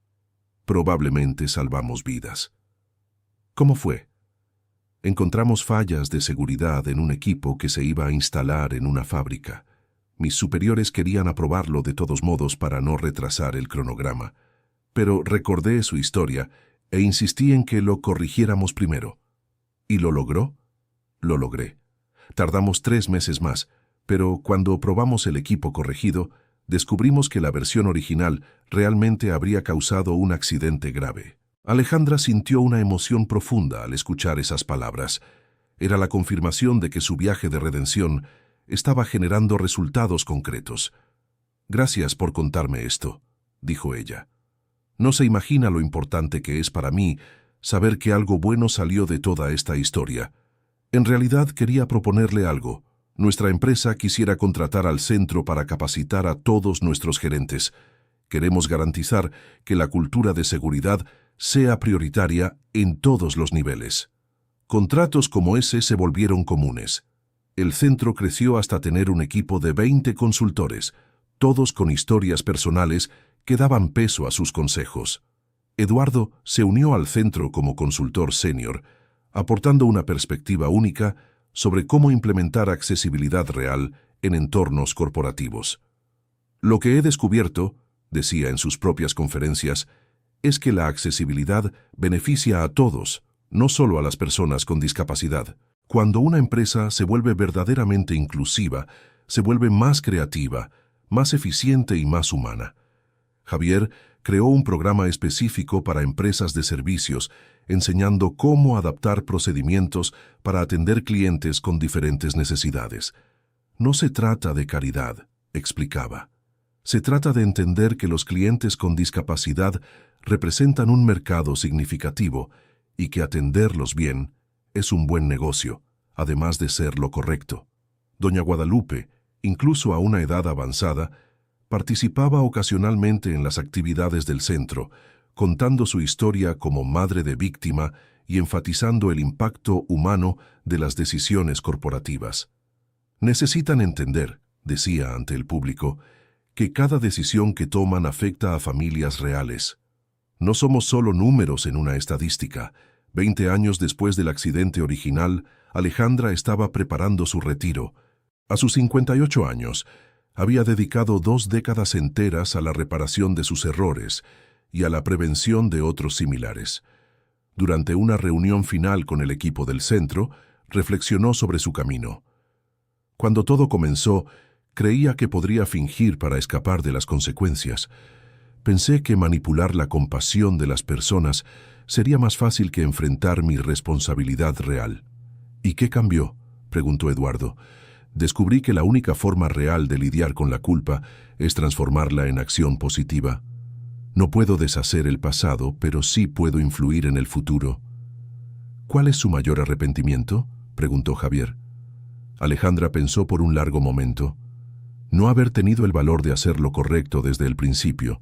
Probablemente salvamos vidas. ¿Cómo fue? Encontramos fallas de seguridad en un equipo que se iba a instalar en una fábrica. Mis superiores querían aprobarlo de todos modos para no retrasar el cronograma, pero recordé su historia e insistí en que lo corrigiéramos primero. ¿Y lo logró? Lo logré. Tardamos 3 meses más, pero cuando probamos el equipo corregido, descubrimos que la versión original realmente habría causado un accidente grave. Alejandra sintió una emoción profunda al escuchar esas palabras. Era la confirmación de que su viaje de redención estaba generando resultados concretos. Gracias por contarme esto, dijo ella. No se imagina lo importante que es para mí saber que algo bueno salió de toda esta historia. En realidad quería proponerle algo. Nuestra empresa quisiera contratar al centro para capacitar a todos nuestros gerentes. Queremos garantizar que la cultura de seguridad sea prioritaria en todos los niveles. Contratos como ese se volvieron comunes. El centro creció hasta tener un equipo de 20 consultores, todos con historias personales que daban peso a sus consejos. Eduardo se unió al centro como consultor senior, aportando una perspectiva única sobre cómo implementar accesibilidad real en entornos corporativos. Lo que he descubierto, decía en sus propias conferencias, es que la accesibilidad beneficia a todos, no solo a las personas con discapacidad. Cuando una empresa se vuelve verdaderamente inclusiva, se vuelve más creativa, más eficiente y más humana. Javier creó un programa específico para empresas de servicios, enseñando cómo adaptar procedimientos para atender clientes con diferentes necesidades. No se trata de caridad, explicaba. Se trata de entender que los clientes con discapacidad representan un mercado significativo y que atenderlos bien es un buen negocio, además de ser lo correcto. Doña Guadalupe, incluso a una edad avanzada, participaba ocasionalmente en las actividades del centro, contando su historia como madre de víctima y enfatizando el impacto humano de las decisiones corporativas. Necesitan entender, decía ante el público, que cada decisión que toman afecta a familias reales. No somos solo números en una estadística. 20 años después del accidente original, Alejandra estaba preparando su retiro. A sus 58 años, había dedicado 2 décadas enteras a la reparación de sus errores y a la prevención de otros similares. Durante una reunión final con el equipo del centro, reflexionó sobre su camino. Cuando todo comenzó, creía que podría fingir para escapar de las consecuencias. Pensé que manipular la compasión de las personas sería más fácil que enfrentar mi responsabilidad real. ¿Y qué cambió?, preguntó Eduardo. Descubrí que la única forma real de lidiar con la culpa es transformarla en acción positiva. No puedo deshacer el pasado, pero sí puedo influir en el futuro. ¿Cuál es su mayor arrepentimiento?, preguntó Javier. Alejandra pensó por un largo momento. No haber tenido el valor de hacer lo correcto desde el principio.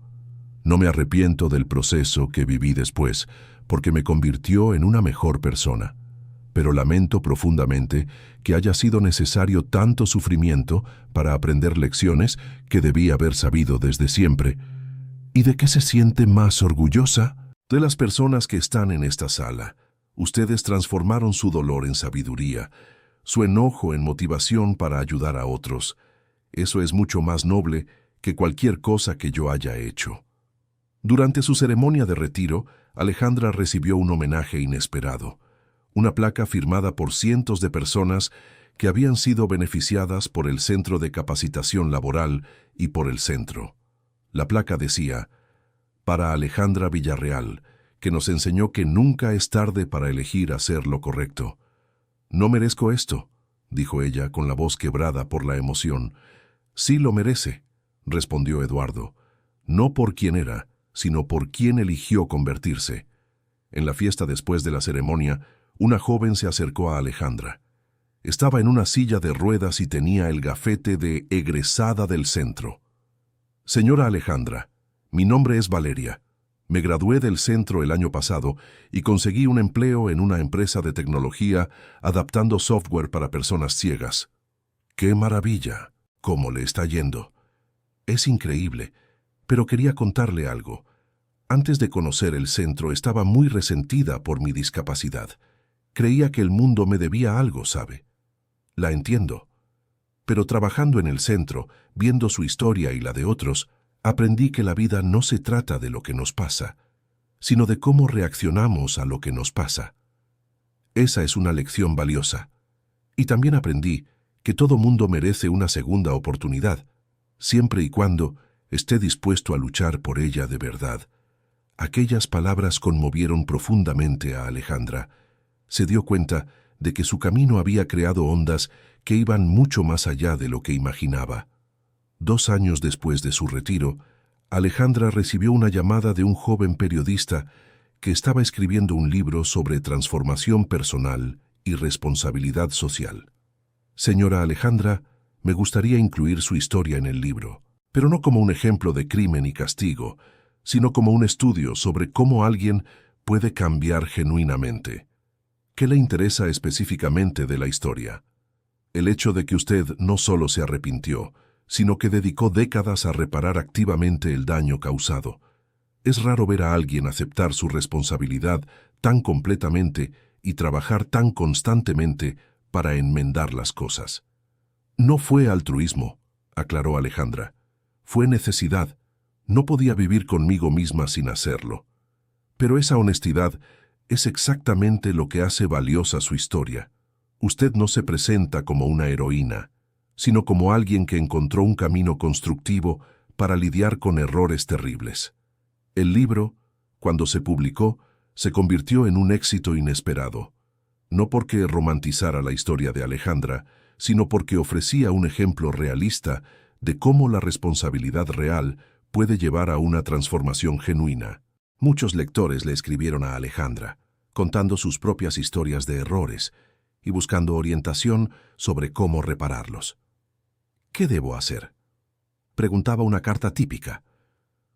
No me arrepiento del proceso que viví después, porque me convirtió en una mejor persona. Pero lamento profundamente que haya sido necesario tanto sufrimiento para aprender lecciones que debí haber sabido desde siempre. ¿Y de qué se siente más orgullosa? De las personas que están en esta sala. Ustedes transformaron su dolor en sabiduría, su enojo en motivación para ayudar a otros. Eso es mucho más noble que cualquier cosa que yo haya hecho. Durante su ceremonia de retiro, Alejandra recibió un homenaje inesperado. Una placa firmada por cientos de personas que habían sido beneficiadas por el Centro de Capacitación Laboral y por el centro. La placa decía: para Alejandra Villarreal, que nos enseñó que nunca es tarde para elegir hacer lo correcto. No merezco esto, dijo ella con la voz quebrada por la emoción. Sí lo merece, respondió Eduardo, no por quién era, sino por quién eligió convertirse. En la fiesta después de la ceremonia, una joven se acercó a Alejandra. Estaba en una silla de ruedas y tenía el gafete de egresada del centro. Señora Alejandra, mi nombre es Valeria. Me gradué del centro el año pasado y conseguí un empleo en una empresa de tecnología adaptando software para personas ciegas. ¡Qué maravilla! ¿Cómo le está yendo? Es increíble, pero quería contarle algo. Antes de conocer el centro estaba muy resentida por mi discapacidad. Creía que el mundo me debía algo, ¿sabe? La entiendo. Pero trabajando en el centro, viendo su historia y la de otros, aprendí que la vida no se trata de lo que nos pasa, sino de cómo reaccionamos a lo que nos pasa. Esa es una lección valiosa. Y también aprendí que todo mundo merece una segunda oportunidad, siempre y cuando esté dispuesto a luchar por ella de verdad. Aquellas palabras conmovieron profundamente a Alejandra. Se dio cuenta de que su camino había creado ondas que iban mucho más allá de lo que imaginaba. 2 años después de su retiro, Alejandra recibió una llamada de un joven periodista que estaba escribiendo un libro sobre transformación personal y responsabilidad social. Señora Alejandra, me gustaría incluir su historia en el libro, pero no como un ejemplo de crimen y castigo, sino como un estudio sobre cómo alguien puede cambiar genuinamente. ¿Qué le interesa específicamente de la historia? El hecho de que usted no solo se arrepintió, sino que dedicó décadas a reparar activamente el daño causado. Es raro ver a alguien aceptar su responsabilidad tan completamente y trabajar tan constantemente para enmendar las cosas. No fue altruismo, aclaró Alejandra. Fue necesidad. No podía vivir conmigo misma sin hacerlo. Pero esa honestidad es exactamente lo que hace valiosa su historia. Usted no se presenta como una heroína, sino como alguien que encontró un camino constructivo para lidiar con errores terribles. El libro, cuando se publicó, se convirtió en un éxito inesperado, no porque romantizara la historia de Alejandra, sino porque ofrecía un ejemplo realista de cómo la responsabilidad real puede llevar a una transformación genuina. Muchos lectores le escribieron a Alejandra, contando sus propias historias de errores y buscando orientación sobre cómo repararlos. ¿Qué debo hacer?, preguntaba una carta típica.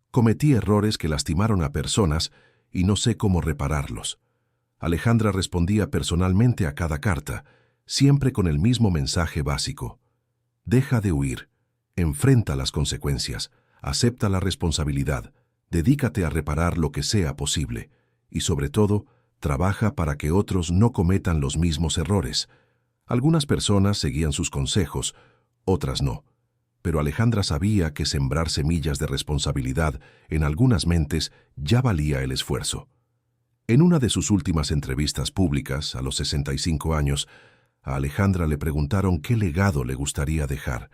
Cometí errores que lastimaron a personas y no sé cómo repararlos. Alejandra respondía personalmente a cada carta, siempre con el mismo mensaje básico. Deja de huir, enfrenta las consecuencias, acepta la responsabilidad, dedícate a reparar lo que sea posible y, sobre todo, trabaja para que otros no cometan los mismos errores. Algunas personas seguían sus consejos, otras no. Pero Alejandra sabía que sembrar semillas de responsabilidad en algunas mentes ya valía el esfuerzo. En una de sus últimas entrevistas públicas, a los 65 años, a Alejandra le preguntaron qué legado le gustaría dejar.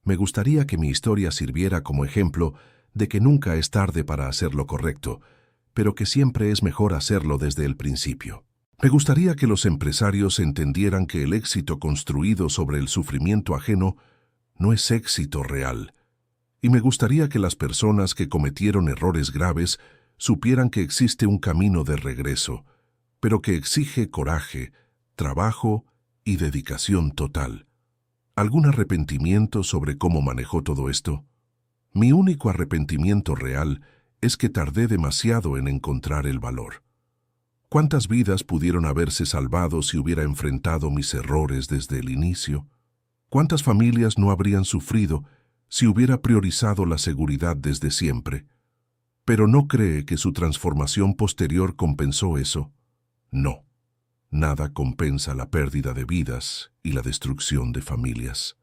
Me gustaría que mi historia sirviera como ejemplo de que nunca es tarde para hacer lo correcto, pero que siempre es mejor hacerlo desde el principio. Me gustaría que los empresarios entendieran que el éxito construido sobre el sufrimiento ajeno no es éxito real. Y me gustaría que las personas que cometieron errores graves supieran que existe un camino de regreso, pero que exige coraje, trabajo y dedicación total. ¿Algún arrepentimiento sobre cómo manejó todo esto? Mi único arrepentimiento real es que tardé demasiado en encontrar el valor. ¿Cuántas vidas pudieron haberse salvado si hubiera enfrentado mis errores desde el inicio? ¿Cuántas familias no habrían sufrido si hubiera priorizado la seguridad desde siempre? ¿Pero no cree que su transformación posterior compensó eso? No. Nada compensa la pérdida de vidas y la destrucción de familias.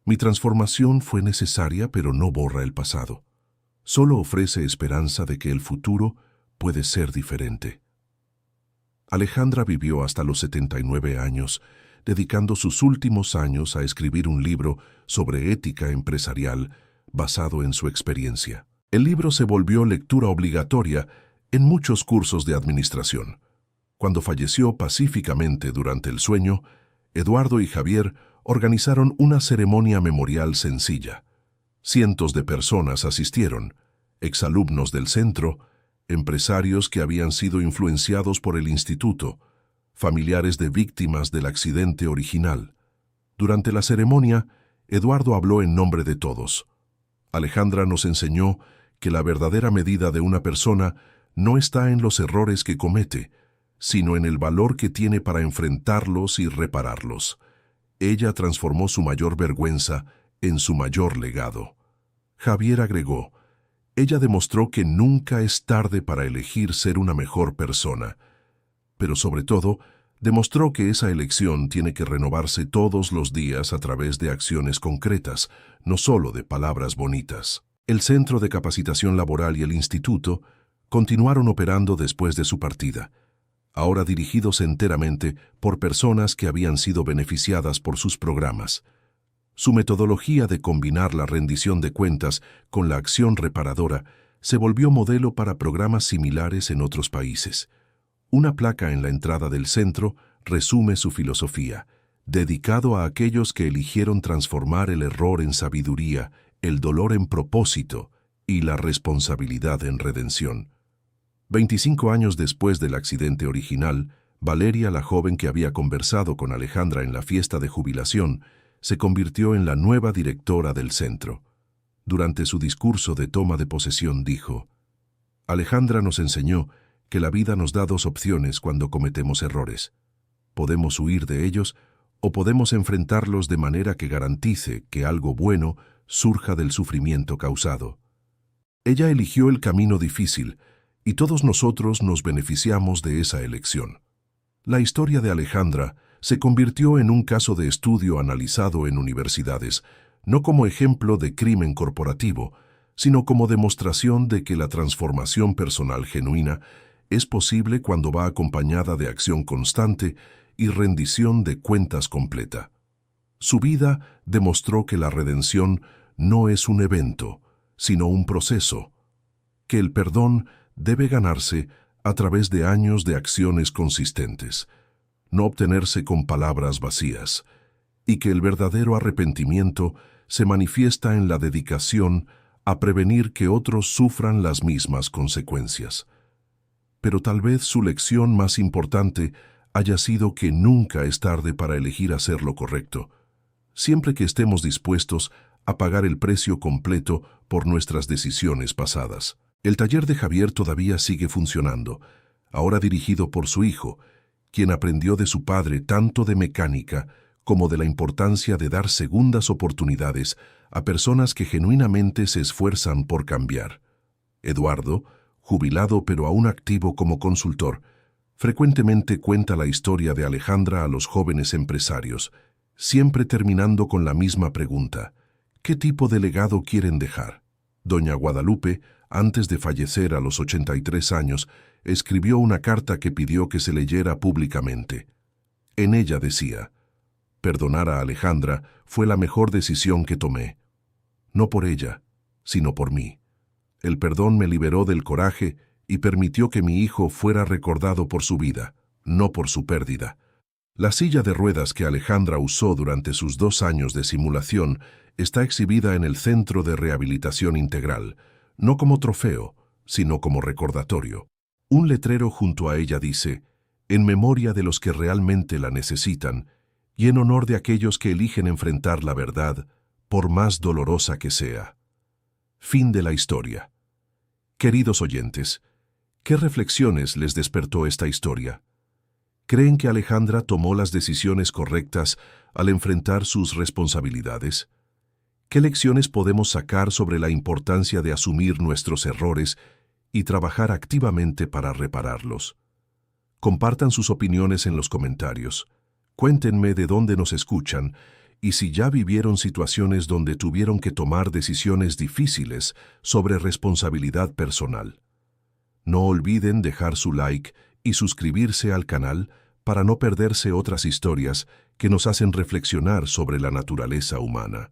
Mi transformación fue necesaria, pero no borra el pasado. Solo ofrece esperanza de que el futuro puede ser diferente. Alejandra vivió hasta los 79 años, dedicando sus últimos años a escribir un libro sobre ética empresarial basado en su experiencia. El libro se volvió lectura obligatoria en muchos cursos de administración. Cuando falleció pacíficamente durante el sueño, Eduardo y Javier organizaron una ceremonia memorial sencilla. Cientos de personas asistieron, exalumnos del centro, empresarios que habían sido influenciados por el instituto, familiares de víctimas del accidente original. Durante la ceremonia, Eduardo habló en nombre de todos. Alejandra nos enseñó que la verdadera medida de una persona no está en los errores que comete, sino en el valor que tiene para enfrentarlos y repararlos. Ella transformó su mayor vergüenza en su mayor legado. Javier agregó, ella demostró que nunca es tarde para elegir ser una mejor persona, pero sobre todo, demostró que esa elección tiene que renovarse todos los días a través de acciones concretas, no solo de palabras bonitas. El Centro de Capacitación Laboral y el Instituto continuaron operando después de su partida, ahora dirigidos enteramente por personas que habían sido beneficiadas por sus programas. Su metodología de combinar la rendición de cuentas con la acción reparadora se volvió modelo para programas similares en otros países. Una placa en la entrada del centro resume su filosofía, dedicado a aquellos que eligieron transformar el error en sabiduría, el dolor en propósito y la responsabilidad en redención. 25 años después del accidente original, Valeria, la joven que había conversado con Alejandra en la fiesta de jubilación, se convirtió en la nueva directora del centro. Durante su discurso de toma de posesión dijo: Alejandra nos enseñó que la vida nos da dos opciones cuando cometemos errores. Podemos huir de ellos o podemos enfrentarlos de manera que garantice que algo bueno surja del sufrimiento causado. Ella eligió el camino difícil y todos nosotros nos beneficiamos de esa elección. La historia de Alejandra se convirtió en un caso de estudio analizado en universidades, no como ejemplo de crimen corporativo, sino como demostración de que la transformación personal genuina es posible cuando va acompañada de acción constante y rendición de cuentas completa. Su vida demostró que la redención no es un evento, sino un proceso, que el perdón debe ganarse a través de años de acciones consistentes, no obtenerse con palabras vacías, y que el verdadero arrepentimiento se manifiesta en la dedicación a prevenir que otros sufran las mismas consecuencias. Pero tal vez su lección más importante haya sido que nunca es tarde para elegir hacer lo correcto, siempre que estemos dispuestos a pagar el precio completo por nuestras decisiones pasadas. El taller de Javier todavía sigue funcionando, ahora dirigido por su hijo, quien aprendió de su padre tanto de mecánica como de la importancia de dar segundas oportunidades a personas que genuinamente se esfuerzan por cambiar. Eduardo, jubilado pero aún activo como consultor, frecuentemente cuenta la historia de Alejandra a los jóvenes empresarios, siempre terminando con la misma pregunta: ¿qué tipo de legado quieren dejar? Doña Guadalupe, antes de fallecer a los 83 años, escribió una carta que pidió que se leyera públicamente. En ella decía: perdonar a Alejandra fue la mejor decisión que tomé. No por ella, sino por mí. El perdón me liberó del coraje y permitió que mi hijo fuera recordado por su vida, no por su pérdida. La silla de ruedas que Alejandra usó durante sus 2 años de simulación está exhibida en el Centro de Rehabilitación Integral, no como trofeo, sino como recordatorio. Un letrero junto a ella dice: en memoria de los que realmente la necesitan y en honor de aquellos que eligen enfrentar la verdad, por más dolorosa que sea. Fin de la historia. Queridos oyentes, ¿qué reflexiones les despertó esta historia? ¿Creen que Alejandra tomó las decisiones correctas al enfrentar sus responsabilidades? ¿Qué lecciones podemos sacar sobre la importancia de asumir nuestros errores y trabajar activamente para repararlos? Compartan sus opiniones en los comentarios. Cuéntenme de dónde nos escuchan y si ya vivieron situaciones donde tuvieron que tomar decisiones difíciles sobre responsabilidad personal. No olviden dejar su like y suscribirse al canal para no perderse otras historias que nos hacen reflexionar sobre la naturaleza humana.